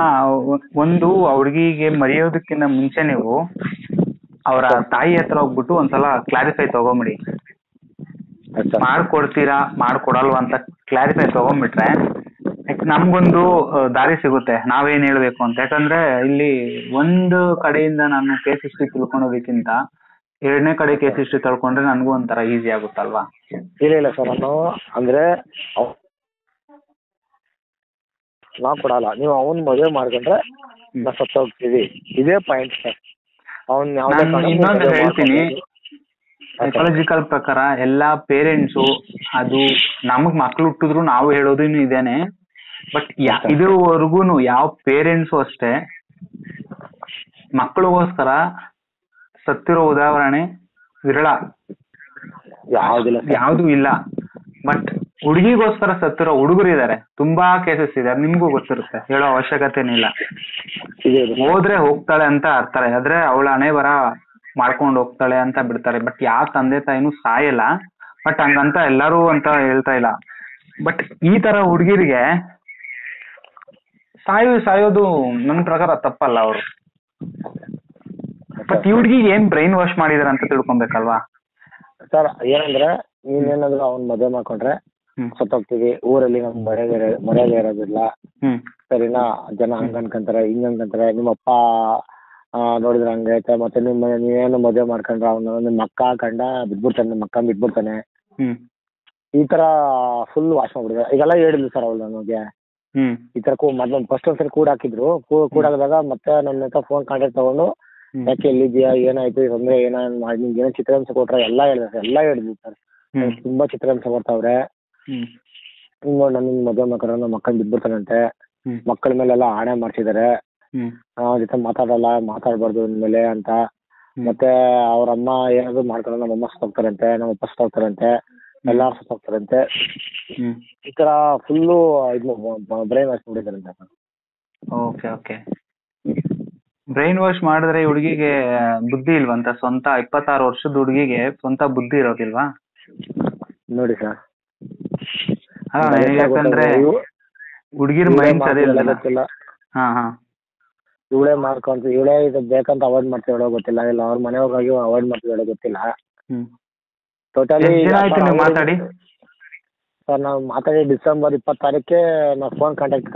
ಒಂದು ಹುಡುಗಿಗೆ ಮರೆಯೋದಕ್ಕಿಂತ ಮುಂಚೆ ನೀವು ಅವರ ತಾಯಿ ಹತ್ರ ಹೋಗ್ಬಿಟ್ಟು ಒಂದ್ಸಲ ಕ್ಲಾರಿಫೈ ತಗೊಂಬಿಡಿ. ಮಾಡ್ಕೊಡ್ತೀರಾ ಮಾಡ್ಕೊಡಲ್ವಾ ಅಂತ ಕ್ಲಾರಿಫೈ ತಗೊಂಡ್ಬಿಟ್ರೆ ನಮ್ಗೊಂದು ದಾರಿ ಸಿಗುತ್ತೆ, ನಾವೇನ್ ಹೇಳ್ಬೇಕು ಅಂತ. ಯಾಕಂದ್ರೆ ಇಲ್ಲಿ ಒಂದು ಕಡೆಯಿಂದ ನಾನು ಕೇಸ್ ಹಿಸ್ಟ್ರಿ ತಿಳ್ಕೊಳೋದಕ್ಕಿಂತ ಎರಡನೇ ಕಡೆ ಕೇಸ್ ಹಿಸ್ಟ್ರಿ ತಿಳ್ಕೊಂಡ್ರೆ ನನಗೂ ಒಂಥರ ಈಸಿ ಆಗುತ್ತಲ್ವಾ? ಇಲ್ಲ ಸರ್, ನಾನು ಅಂದ್ರೆ ನಾವು ಕೊಡಲ್ಲ, ನೀವು ಅವ್ನ ಮದುವೆ ಮಾಡ್ಕೊಂಡ್ರೆ ನಾವು ಸತ್ತ ಹೋಗ್ತೀವಿ, ಇದೇ ಪಾಯಿಂಟ್ ಸರ್. ಇನ್ನೊಂದು ಹೇಳ್ತೀನಿ, ಸೈಕಾಲಜಿಕಲ್ ಪ್ರಕಾರ ಎಲ್ಲಾ ಪೇರೆಂಟ್ಸು, ಅದು ನಮಗ್ ಮಕ್ಳು ಹುಟ್ಟಿದ್ರು ನಾವು ಹೇಳೋದು ಇದೇನೆ. ಬಟ್ ಇದುವರೆಗೂನು ಯಾವ ಪೇರೆಂಟ್ಸು ಅಷ್ಟೇ ಮಕ್ಕಳಿಗೋಸ್ಕರ ಸತ್ತಿರೋ ಉದಾಹರಣೆ ವಿರಳ, ಯಾವ್ದು ಇಲ್ಲ. ಬಟ್ ಹುಡುಗಿಗೋಸ್ಕರ ಸತ್ತಿರೋ ಹುಡುಗರು ಇದಾರೆ, ತುಂಬಾ ಕೇಸಸ್ ಇದೆ, ನಿಮ್ಗೂ ಗೊತ್ತಿರುತ್ತೆ, ಹೇಳೋ ಅವಶ್ಯಕತೆನಿಲ್ಲ. ಹೋದ್ರೆ ಹೋಗ್ತಾಳೆ ಅಂತ ಅರ್ತಾರೆ, ಆದ್ರೆ ಅವಳ ಹಣೆ ಬರ ಮಾಡ್ಕೊಂಡು ಹೋಗ್ತಾಳೆ ಅಂತ ಬಿಡ್ತಾರೆ. ಬಟ್ ಯಾವ ತಂದೆ ತಾಯಿನೂ ಸಾಯಲ್ಲ, ಬಟ್ ಹಂಗಂತ ಎಲ್ಲರೂ ಅಂತ ಹೇಳ್ತಾ ಇಲ್ಲ. ಬಟ್ ಈ ತರ ಹುಡುಗಿರಿಗೆ ಸಾಯೋದು ನನ್ನ ಪ್ರಕಾರ ತಪ್ಪಲ್ಲ ಅವರು. ಬಟ್ ಈ ಹುಡುಗಿಗೆ ಏನ್ ಬ್ರೈನ್ ವಾಶ್ ಮಾಡಿದಾರೆ ಅಂತ ತಿಳ್ಕೊಬೇಕಲ್ವಾ ಸರ್? ಏನಂದ್ರೆ ನೀವೇನಾದ್ರು ಅವ್ನ್ ಮದುವೆ ಮಾಡ್ಕೊಂಡ್ರೆ ಸತ್ತೋಗ್ತೀವಿ, ಊರಲ್ಲಿ ನಮ್ಗೆ ಮರ್ಯಾದೆ ಇರೋದಿಲ್ಲ, ಸರಿನಾ? ಜನ ಹಂಗ ಅನ್ಕೊಂತಾರೆ, ಹಿಂಗ ಅನ್ಕೊಂತಾರೆ, ನಿಮ್ಮಪ್ಪ ನೋಡಿದ್ರೆ ಹಂಗೈತೆ, ಮತ್ತೆ ನೀವೇನು ಮದುವೆ ಮಾಡ್ಕೊಂಡ್ರೆ ಅವನು ನಿಮ್ಮ ಅಕ್ಕ ಕಂಡ ಬಿದ್ಬಿಡ್ತಾನೆ, ನಿಮ್ಮ ಅಕ್ಕ ಬಿದ್ಬಿಡ್ತಾನೆ, ಈ ತರ ಫುಲ್ ವಾಶ್ ಮಾಡ್ಬಿಡಿದ್ರೆ. ಈಗೆಲ್ಲ ಹೇಳಿದ್ಲು ಸರ್ ಅವಳು ನನಗೆ, ಈ ತರ ಮೊದ್ಲು ಫಸ್ಟ್ ಒಂದ್ಸರಿ ಕೂಡ ಹಾಕಿದ್ರು, ಕೂಡಾಕಿದಾಗ ಮತ್ತೆ ನನ್ನ ಹತ್ರ ಫೋನ್ ಕಾಂಟ್ಯಾಕ್ಟ್ ತಗೊಂಡು ಯಾಕೆ ಎಲ್ಲಿದ್ಯಾ, ಏನಾಯ್ತು, ತೊಂದ್ರೆ ಮಾಡಿ ನಿಮ್ಗೆ ಏನೋ ಚಿತ್ರಹಿಂಸೆ ಕೊಟ್ರ ಎಲ್ಲ ಹೇಳಿದ್ವಿ ಸರ್. ತುಂಬಾ ಚಿತ್ರಹಿಂಸೆ ಕೊಡ್ತಾವ್ರೆ, ಹಿಂಗ್ ನನ್ ಮದುವೆ ಮಾಡ್ಕೊಂಡ್ರೆ ನಮ್ಮ ಮಕ್ಕಳು ಬಿದ್ಬಿಡ್ತಾನಂತೆ, ಮಕ್ಕಳ ಮೇಲೆಲ್ಲ ಆಣೆ ಮಾಡ್ಸಿದಾರೆ, ಅವ್ರ ಜೊತೆ ಮಾತಾಡ್ಬಾರ್ದು ಇನ್ಮೇಲೆ ಅಂತ, ಮತ್ತೆ ಅವ್ರಮ್ಮ ಏನಾದ್ರು ಮಾಡ್ತಾರೆ ನಮ್ಮಮ್ಮ ಸತ್ತೋಗ್ತಾರಂತೆ, ನಮ್ಮಪ್ಪ ಸತ್ತೋಗ್ತಾರಂತೆ, ಎಲ್ಲಾರು ಸತ್ತೋಗ್ತಾರಂತೆ, ಈ ತರ ಫುಲ್ಲು ಬ್ರೈನ್ ವಾಶ್ ಮಾಡಿದಾರಂತೆ. Okay okay. ಬ್ರೈನ್ ವಾಶ್ ಮಾಡಿದ್ರೆ ಈ ಹುಡುಗಿಗೆ ಬುದ್ಧಿ ಇಲ್ವಂತ? ಸ್ವಂತ 26 ವರ್ಷದ ಹುಡುಗಿಗೆ ಸ್ವಂತ ಬುದ್ಧಿ ಇರೋದಿಲ್ವಾ? ನೋಡಿ ಸರ್, ಯಾಕಂದ್ರೆ ಹುಡುಗಿರ್ ಮೈಂಡ್ ಸರಿ ಗೊತ್ತಿಲ್ಲ, ಹಾ ಹಾ, ಇವಳೇ ಮಾಡ್ಕೊಂತ ಇವಳೇ ಇದು ಬೇಕಂತ ಅವಾಯ್ಡ್ ಮಾಡ್ತಿವಳೋ ಗೊತ್ತಿಲ್ಲ, ಇಲ್ಲ ಅವ್ರ ಮನೆಯವ್ರಿಗಾಗಿ ಅವಾಯ್ಡ್ ಮಾಡ್ತಿವಳೋ ಗೊತ್ತಿಲ್ಲ. ಟೋಟಲಿ ಮಾತಾಡಿ ಸರ್, ನಾವು ಮಾತಾಡಿ ಡಿಸೆಂಬರ್ 20 ನಾವು ಫೋನ್ ಕಾಂಟ್ಯಾಕ್ಟ್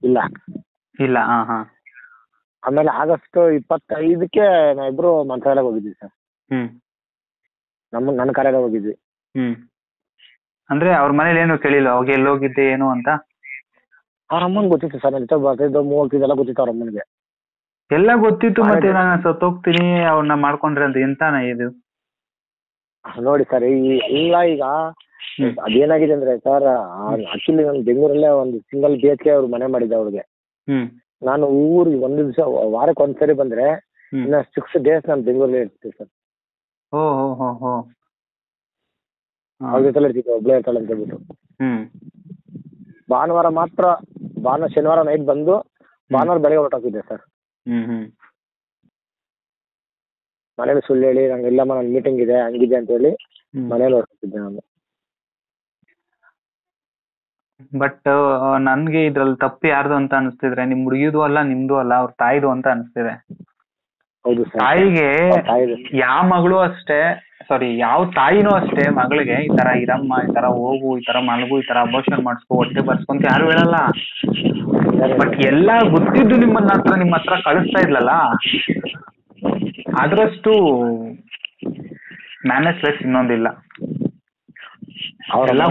ಇಲ್ಲ. ಹಾ ಹಾ. ಆಮೇಲೆ ಆಗಸ್ಟ್ 25 ನಾವಿಬ್ರು ಮಂತ್ರಾಲಯ ಹೋಗಿದ್ವಿ ಸರ್. ನನ್ನ ಕಾರ್ಯಾಲಯ ಹೋಗಿದ್ವಿ. ಅಂದ್ರೆ ಅವ್ರ ಮನೇಲಿ ಏನು ಕೇಳಿಲ್ಲ ಅವಾಗ ಎಲ್ಲಿ ಹೋಗಿದ್ದೆ ಏನು ಅಂತ? ಅವ್ರ ಅಮ್ಮನ್ ಗೊತ್ತಿತ್ತು ಸರ್, ನನ್ನ ಜೊತೆ ಬರ್ತಿದ್ದು ಮೂವತ್ತಿದೆಲ್ಲ ಗೊತ್ತಿತ್ತು ಅವ್ರ ಅಮ್ಮನಿಗೆ. ಎಲ್ಲ ಗೊತ್ತಿತ್ತು, ಮತ್ತೆ ನಾನು ಸತ್ತೋಗ್ತೀನಿ ಅವ್ರನ್ನ ಮಾಡ್ಕೊಂಡ್ರೆ ಅಂತ ಎಂತಾನ ಇದು? ನೋಡಿ ಸರ್, ಇಲ್ಲ ಈಗ ಅದೇನಾಗಿದೆ ಅಂದ್ರೆ ಸರ್, ಆಕ್ಚುಲಿ ನಾನು ಬೆಂಗಳೂರಲ್ಲೇ ಒಂದು ಸಿಂಗಲ್ BHK ಅವ್ರು ಮನೆ ಮಾಡಿದ್ದೆ ಅವ್ರಿಗೆ. ನಾನು ಊರಿಗೆ ಒಂದು ದಿವಸ ವಾರಕ್ಕೆ ಒಂದ್ಸರಿ ಬಂದ್ರೆ ಇನ್ನ 6 days ನಾನು ಬೆಂಗಳೂರಲ್ಲೇ ಇರ್ತೀನಿ ಸರ್. ಅವ್ರ ಜೊತೆ ಇರ್ತಿದ್ದೆ, ಒಬ್ಳೆ ಇರ್ತಾಳೆ ಅಂತ ಹೇಳ್ಬಿಟ್ಟು. ಭಾನುವಾರ ಮಾತ್ರ, ಶನಿವಾರ ನೈಟ್ ಬಂದು ಭಾನುವಾರ ಬೆಳಗ್ಗೆ ಹೊರಟೋಗಿದ್ದೆ ಸರ್. ಮನೇಲಿ ಸುಳ್ಳು ಹೇಳಿ ನಂಗೆ ಇಲ್ಲಮ್ಮ ನನ್ನ ಮೀಟಿಂಗ್ ಇದೆ ಹಂಗಿದೆ ಅಂತ ಹೇಳಿ ಮನೇಲಿ ಹೊರಟಿದ್ದೆ ನಾನು. ಬಟ್ ನನ್ಗೆ ಇದ್ರಲ್ಲಿ ತಪ್ಪು ಯಾರ್ದು ಅಂತ ಅನಿಸ್ತಿದ್ರೆ ನಿಮ್ ಹುಡುಗಿದು ಅಲ್ಲ, ನಿಮ್ದು ಅಲ್ಲ, ಅವ್ರ ತಾಯಿದು ಅಂತ ಅನಿಸ್ತಿದೆ. ಹೌದು ಸರ್. ತಾಯಿಗೆ ಯಾವ ಮಗಳು ಅಷ್ಟೇ, ಸಾರಿ ಯಾವ ತಾಯಿನೂ ಅಷ್ಟೇ ಮಗಳಿಗೆ ಈ ತರ ಇರಮ್ಮ, ಈ ತರ ಹೋಗು, ಈ ತರ ಮಲಗು, ಈ ತರ ಅಬೋಷನ್ ಮಾಡಿಸ್ಕೊ, ಹೊಟ್ಟೆ ಬರ್ಸ್ಕೊಂತ ಯಾರು ಹೇಳಲ್ಲ. ಬಟ್ ಎಲ್ಲ ಗೊತ್ತಿದ್ದು ನಿಮ್ಮ ಹತ್ರ ಕಳಿಸ್ತಾ ಇದ್ಲಲ್ಲ, ಅದ್ರಷ್ಟು ಮ್ಯಾನೇಜ್ಲೆಸ್ ಇನ್ನೊಂದಿಲ್ಲ. ಎಲ್ಲ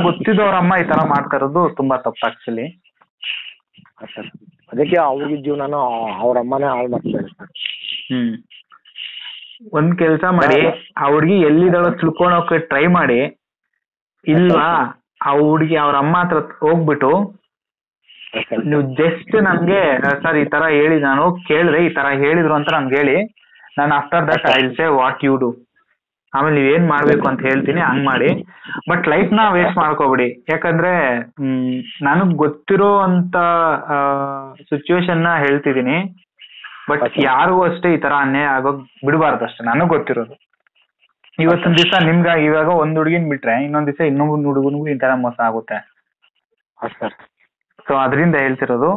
ಗೊತ್ತಿದ್ದು ಅವ್ರ ಅಮ್ಮ ಈ ತರ ಮಾಡ್ತಾ ಇರೋದು ತುಂಬಾ ತಪ್ಪು ಆಕ್ಚುಲಿ. ಅದಕ್ಕೆ ಅವ್ರಿಗೆ ಜೀವನ ಅವ್ರ ಅಮ್ಮನೇ ಹಾಳು ಮಾಡ್ತಾರೆ. ಒಂದ್ ಕೆಲ್ಸ ಮಾಡಿ, ಆ ಹುಡ್ಗಿ ಎಲ್ಲಿದ್ದಾಳೋ ತಿಳ್ಕೊಳೋಕೆ ಟ್ರೈ ಮಾಡಿ. ಇಲ್ವಾ ಆ ಹುಡ್ಗಿ ಅವ್ರ ಅಮ್ಮ ಹತ್ರ ಹೋಗ್ಬಿಟ್ಟು ನೀವು ಜಸ್ಟ್ ನನ್ಗೆ ಸರ್ ಈ ತರ ಹೇಳಿ ನಾನು ಕೇಳಿದ್ರೆ ಈ ತರ ಹೇಳಿದ್ರು ಅಂತ ನನ್ಗೆ ಹೇಳಿ, ನಾನು after that I will say what you do. ಆಮೇಲೆ ನೀವೇನ್ ಮಾಡ್ಬೇಕು ಅಂತ ಹೇಳ್ತೀನಿ, ಹಂಗ್ ಮಾಡಿ. ಬಟ್ ಲೈಫ್ ನ ವೇಸ್ಟ್ ಮಾಡ್ಕೋಬಿಡಿ. ಯಾಕಂದ್ರೆ ನನಗ್ ಗೊತ್ತಿರೋ ಅಂತ ಸಿಚುವೇಶನ್ ನ ಹೇಳ್ತಿದೀನಿ. ಬಟ್ ಯಾರಿಗೂ ಅಷ್ಟೇ ಈ ತರ ಅನ್ಯಾಯ ಆಗೋಗ್ ಬಿಡಬಾರ್ದು ಅಷ್ಟೇ, ನನಗ್ ಗೊತ್ತಿರೋದು. ಇವತ್ತೊಂದ್ ದಿವಸ ನಿಮ್ಗಾಗಿ ಇವಾಗ ಒಂದ್ ಹುಡುಗಿನ್ ಬಿಟ್ರೆ ಇನ್ನೊಂದ್ ದಿವಸ ಇನ್ನೊಂದ್ ಹುಡುಗನಿಗೂ ಈ ತರ ಮೋಸ ಆಗುತ್ತೆ. ಸೊ ಅದರಿಂದ ಹೇಳ್ತಿರೋದು,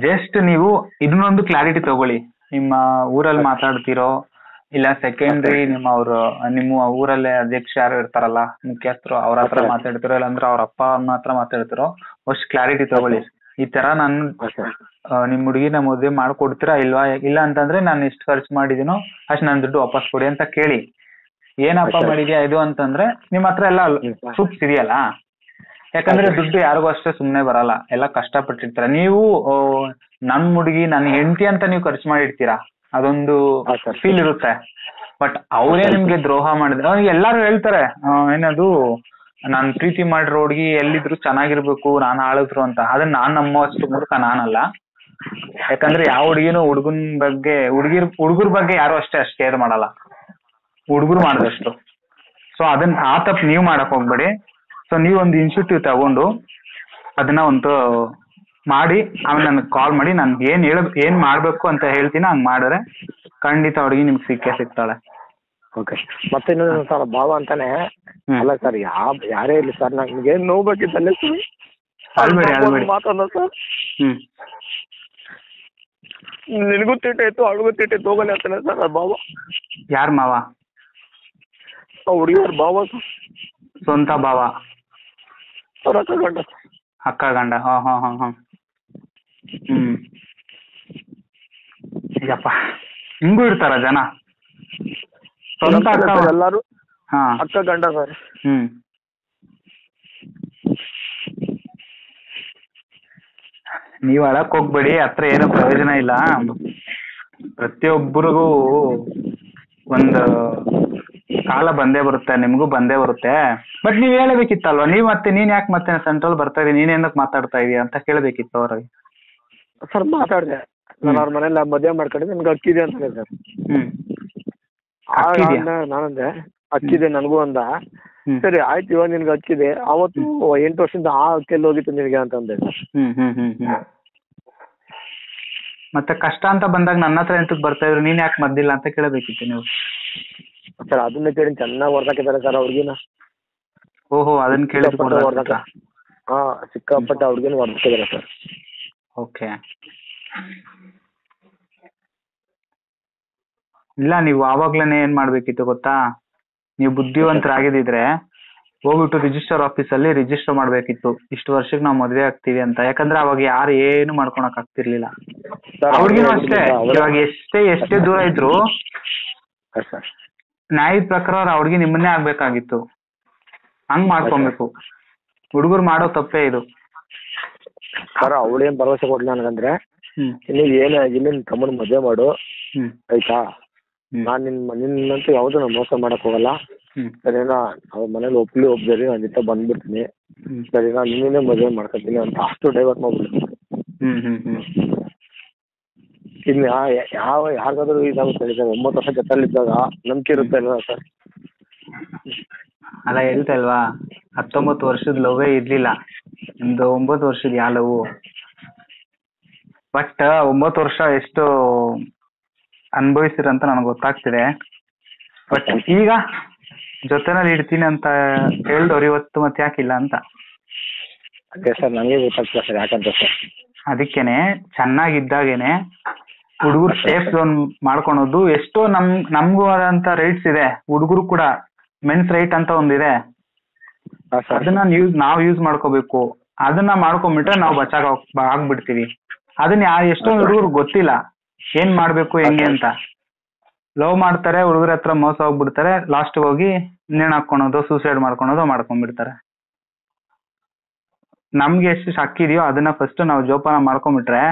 ಜಸ್ಟ್ ನೀವು ಇದನ್ನೊಂದು ಕ್ಲಾರಿಟಿ ತಗೊಳ್ಳಿ. ನಿಮ್ಮ ಊರಲ್ಲಿ ಮಾತಾಡ್ತಿರೋ ಇಲ್ಲ ಸೆಕೆಂಡ್ರಿ ನಿಮ್ಮ ಊರಲ್ಲೇ ಅಧ್ಯಕ್ಷ ಯಾರು ಇರ್ತಾರಲ್ಲ ಮುಖ್ಯಸ್ಥರು, ಅವ್ರ ಹತ್ರ ಮಾತಾಡ್ತಿರೋ ಇಲ್ಲಾಂದ್ರೆ ಅವ್ರ ಅಪ್ಪ ಅಮ್ಮ ಹತ್ರ ಮಾತಾಡ್ತಿರೋ, ಅಷ್ಟು ಕ್ಲಾರಿಟಿ ತಗೊಳ್ಳಿ. ಈ ತರ ನಾನು ನಿಮ್ ಹುಡುಗಿನ ಮದುವೆ ಮಾಡ್ಕೊಡ್ತೀರಾ ಇಲ್ವಾ, ಇಲ್ಲ ಅಂತಂದ್ರೆ ನಾನು ಇಷ್ಟು ಖರ್ಚು ಮಾಡಿದೀನೋ ಅಷ್ಟು ನನ್ ದುಡ್ಡು ವಾಪಸ್ ಕೊಡಿ ಅಂತ ಕೇಳಿ. ಏನಪ್ಪ ಮಾಡಿದ್ಯಾ ಇದು ಅಂತಂದ್ರೆ ನಿಮ್ ಹತ್ರ ಎಲ್ಲ ಪ್ರೂಫ್ಸ್ ಇದೆಯಲ್ಲ. ಯಾಕಂದ್ರೆ ದುಡ್ಡು ಯಾರಿಗೂ ಅಷ್ಟೇ ಸುಮ್ನೆ ಬರಲ್ಲ, ಎಲ್ಲ ಕಷ್ಟಪಟ್ಟಿರ್ತೀರ. ನೀವು ನನ್ ಹುಡುಗಿ ನನ್ ಹೆಂಡತಿ ಅಂತ ನೀವು ಖರ್ಚು ಮಾಡಿರ್ತೀರಾ, ಅದೊಂದು ಫೀಲ್ ಇರುತ್ತೆ. ಬಟ್ ಅವರೇ ನಿಮ್ಗೆ ದ್ರೋಹ ಮಾಡಿದ್ರೆ, ಎಲ್ಲಾರು ಹೇಳ್ತಾರೆ ಏನದು ನಾನ್ ಪ್ರೀತಿ ಮಾಡಿರೋ ಹುಡುಗಿ ಎಲ್ಲಿದ್ರು ಚೆನ್ನಾಗಿರ್ಬೇಕು, ನಾನ್ ಆಳಿದ್ರು ಅಂತ. ಅದನ್ನ ನಾನ್ ನಮ್ಮಷ್ಟು ಮೂರ್ಖ ನಾನಲ್ಲ. ಯಾಕಂದ್ರೆ ಯಾವ ಹುಡುಗಿನೂ ಹುಡುಗನ್ ಬಗ್ಗೆ ಹುಡುಗರ ಬಗ್ಗೆ ಯಾರು ಅಷ್ಟು ಕೇರ್ ಮಾಡಲ್ಲ, ಹುಡುಗರು ಮಾಡಿದಷ್ಟು. ಸೊ ಅದನ್ನ ಆ ತಪ್ಪು ನೀವು ಮಾಡಕ್ ಹೋಗ್ಬೇಡಿ. ಸೊ ನೀವು ಒಂದು ಇನಿಷಿಯೇಟಿವ್ ತಗೊಂಡು ಅದನ್ನ ಒಂದು ಮಾಡಿ ಆಮೇಲೆ ನನಗೆ ಕಾಲ್ ಮಾಡಿ ನಾನು ಏನ್ ಮಾಡ್ಬೇಕು ಅಂತ ಹೇಳ್ತೀನಿ. ಹಂಗ್ ಮಾಡಿದ್ರೆ ಖಂಡಿತ ಹುಡುಗಿ ನಿಮ್ಗೆ ಸಿಗ್ತಾಳೆ. ಓಕೆ. ಮತ್ತೆ ಇನ್ನೊಂದು ಸರ್, ಭಾವ ಅಂತಾನೆ ಅಲ್ಲ ಸರ್, ಯಾರೇ ಇರ್ಲಿ ಸರ್, ನನ್ಗೆ ನೋವು ಬೇಕಿದ್ದಲ್ಲೇ ಅಳ್ಬೇಡಿ ಮಾತಾಡೋಣ ಸರ್. ನಿನಗೂ ತಿಟ್ಟಾಯ್ತು ಅವಳಿಗೂ ತಿಟ್ಟಾಯ್ತು ಹೋಗಲ್ಲ ಅಂತಾನೆ ಸರ್ ಭಾವ. ಯಾರ ಮಾವ? ಹುಡುಗಿಯವ್ರ ಭಾವ ಸರ್. ಸ್ವಂತ ಭಾವ? ಅವ್ರ ಅಕ್ಕ ಗಂಡ. ಅಕ್ಕ ಗಂಡ. ಹಾ. ಯಪ್ಪ, ಹಿಂಗೂ ಇರ್ತಾರ ಜನ. ಸ್ವಂತ ಅಕ್ಕ ಎಲ್ಲಾರು ಹಾ ಅಕ್ಕ ಗಂಡ ಸರ್. ನೀವ್ ಅಳಕ್ ಹೋಗ್ಬೇಡಿ, ಹತ್ರ ಏನೋ ಪ್ರಯೋಜನ ಇಲ್ಲ. ಪ್ರತಿಯೊಬ್ಬರಿಗೂ ಒಂದು ಕಾಲ ಬಂದೇ ಬರುತ್ತೆ, ನಿಮ್ಗೂ ಬಂದೇ ಬರುತ್ತೆ. ಬಟ್ ನೀವ್ ಹೇಳಬೇಕಿತ್ತಲ್ವಾ, ನೀನ್ ಯಾಕೆ ಮತ್ತೆ ಸೆಂಟ್ರಲ್ ಬರ್ತಾ ಇದೀನಿ, ನೀನೇನಕ್ ಮಾತಾಡ್ತಾ ಇದೀಯ ಅಂತ ಕೇಳಬೇಕಿತ್ತು ಅವ್ರಿಗೆ. ಸರ್ ಮಾತಾಡಿದೆ, ನಾನು ಅವ್ರ ಮನೇಲಿ ಮದುವೆ ಮಾಡ್ಕೊಂಡಿದ್ದೆ, ನನ್ಗೆ ಅಕ್ಕಿದೆ ಅಂತಾನೆ ಸರ್. ನಾನಂದೆ ಅಕ್ಕಿದೆ ನನಗೂ ಅಂದ. ಸರಿ ಆಯ್ತು, ಇವಾಗ ನಿನ್ಗೆ ಅಕ್ಕಿದೆ, ಅವತ್ತು 8 ವರ್ಷದಿಂದ ಆ ಅಕ್ಕಿಯಲ್ಲಿ ಹೋಗಿತ್ತು ನಿನಗೆ ಅಂತಂದೆ. ಮತ್ತೆ ಕಷ್ಟ ಅಂತ ಬಂದಾಗ ನನ್ನ ಹತ್ರ ಎಂತಕ್ ಬರ್ತಾ ಇದ್ರು, ನೀನ್ ಯಾಕೆ ಮದ್ದಿಲ್ಲ ಅಂತ ಕೇಳಬೇಕಿತ್ತು ನೀವು. ಸರ್ ಅದನ್ನ ಕೇಳಿ ಚೆನ್ನಾಗಿ ಹೊರ್ದಾಕಿದ್ದಾರೆ ಸರ್ ಅವ್ರಿಗಿನ. ಓಹೋ, ಅದನ್ನ ಕೇಳಿ ಹಾ, ಸಿಕ್ಕಾಪಟ್ಟೆ ಅವ್ರಿಗೇನು ಹೊರ್ದಾಕಿದ್ದಾರೆ ಸರ್. ಓಕೆ. ಇಲ್ಲ, ನೀವು ಆವಾಗ್ಲೇನೆ ಏನ್ ಮಾಡ್ಬೇಕಿತ್ತು ಗೊತ್ತಾ, ನೀವು ಬುದ್ಧಿವಂತರಾಗಿದ್ರೆ ಹೋಗ್ಬಿಟ್ಟು ರಿಜಿಸ್ಟರ್ ಆಫೀಸಲ್ಲಿ ರಿಜಿಸ್ಟರ್ ಮಾಡ್ಬೇಕಿತ್ತು, ಇಷ್ಟು ವರ್ಷಕ್ಕೆ ನಾವು ಮದ್ವೆ ಆಗ್ತೀವಿ ಅಂತ. ಯಾಕಂದ್ರೆ ಅವಾಗ ಯಾರು ಏನು ಮಾಡ್ಕೊಳಕ್ ಆಗ್ತಿರ್ಲಿಲ್ಲ. ಅವ್ರಿಗೇನು ಅಷ್ಟೇ, ಇವಾಗ ಎಷ್ಟೇ ದೂರ ಇದ್ರು ನ್ಯಾಯದ ಪ್ರಕಾರ ಅವ್ರಿಗೆ ನಿಮ್ಮನ್ನೇ ಆಗ್ಬೇಕಾಗಿತ್ತು. ಹಂಗ್ ಮಾಡ್ಕೊಬೇಕು. ಹುಡುಗರು ಮಾಡೋ ತಪ್ಪೇ ಇದು. ಸರ್ ಅವಳೇನ್ ಭರವಸೆ ಕೊಡ್ಲಿ ನನಗಂದ್ರೆ, ಏನೇ ಆಗಿಲ್ಲ ನಿನ್ ತಮ್ಮನ ಮದುವೆ ಮಾಡು ಆಯ್ತಾ, ನಾನ್ ನಿನ್ನಂತೂ ಯಾವ್ದು ನಾನು ಮೋಸ ಮಾಡಕ್ ಹೋಗಲ್ಲ ಸರಿನಾ, ಅವ್ರ ಮನೇಲಿ ಒಪ್ಬೇಡಿ, ನಾನು ಜೊತೆ ಬಂದ್ಬಿಡ್ತೀನಿ ಸರಿನಾ, ನಿನ್ನೇ ಮದುವೆ ಮಾಡ್ಕೊತೀನಿ ಅಂತ ಅಷ್ಟು ಡೈವರ್ಟ್ ಮಾಡ್ಬಿಡ್ತೀನಿ. ಇನ್ನು ಯಾರಿಗಾದ್ರೂ ಇದಾಗುತ್ತೆ ಸರ್, 9 ವರ್ಷ ಜೊತೆಲಿದ್ದಾಗ ನಂಬಿಕೆ ಇರುತ್ತೆ ಅಲ್ವಾ ಸರ್. ಅಲ್ಲ ಹೇಳ್ತಾ ಇಲ್ವಾ, 19 ವರ್ಷದ ಲವ್ವೇ ಇರ್ಲಿಲ್ಲ, ನಿಮ್ದು 9 ವರ್ಷದ ಯಾವ ಲವ್. ಬಟ್ 9 ವರ್ಷ ಎಷ್ಟು ಅನುಭವಿಸಿರಂತ ನನಗೆ ಗೊತ್ತಾಗ್ತಿದೆ. ಬಟ್ ಈಗ ಜೊತೆನಲ್ಲಿ ಇಡ್ತೀನಿ ಅಂತ ಹೇಳಿದವ್ರು ಇವತ್ತು ಮತ್ತೆ ಯಾಕಿಲ್ಲ ಅಂತ. ಅದೇ ಸರ್ ನನಗೆ ಗೊತ್ತಾಗ್ತಿಲ್ಲ ಸರ್ ಯಾಕಂತ ಸರ್. ಅದಕ್ಕೇನೆ ಚೆನ್ನಾಗಿದ್ದಾಗೇನೆ ಹುಡುಗರು ಸೇಫ್ ಝೋನ್ ಮಾಡ್ಕೊಳೋದು. ಎಷ್ಟೋ ನಮ್ಗೂ ಆದಂತ ರೈಟ್ಸ್ ಇದೆ, ಹುಡುಗರು ಕೂಡ ಮೆನ್ಸ್ ರೈಟ್ ಅಂತ ಒಂದಿದೆ, ಅದನ್ನ ನಾವು ಯೂಸ್ ಮಾಡ್ಕೋಬೇಕು. ಅದನ್ನ ಮಾಡ್ಕೊಂಡ್ಬಿಟ್ರೆ ನಾವು ಬಚಾಗ ಆಗ್ಬಿಡ್ತೀವಿ. ಅದನ್ನ ಎಷ್ಟೋ ಹುಡುಗರು ಗೊತ್ತಿಲ್ಲ ಏನ್ ಮಾಡ್ಬೇಕು ಹೆಂಗೆ ಅಂತ. ಲವ್ ಮಾಡ್ತಾರೆ, ಹುಡುಗರ ಹತ್ರ ಮೋಸ ಹೋಗ್ಬಿಡ್ತಾರೆ, ಲಾಸ್ಟ್ ಹೋಗಿ ನೇಣು ಹಾಕೊಳೋದು, ಸೂಸೈಡ್ ಮಾಡ್ಕೊಂಡ್ಬಿಡ್ತಾರೆ. ನಮ್ಗೆ ಎಷ್ಟು ಹಕ್ಕಿದೆಯೋ ಅದನ್ನ ಫಸ್ಟ್ ನಾವು ಜೋಪಾನ ಮಾಡ್ಕೊಂಡ್ಬಿಟ್ರೆ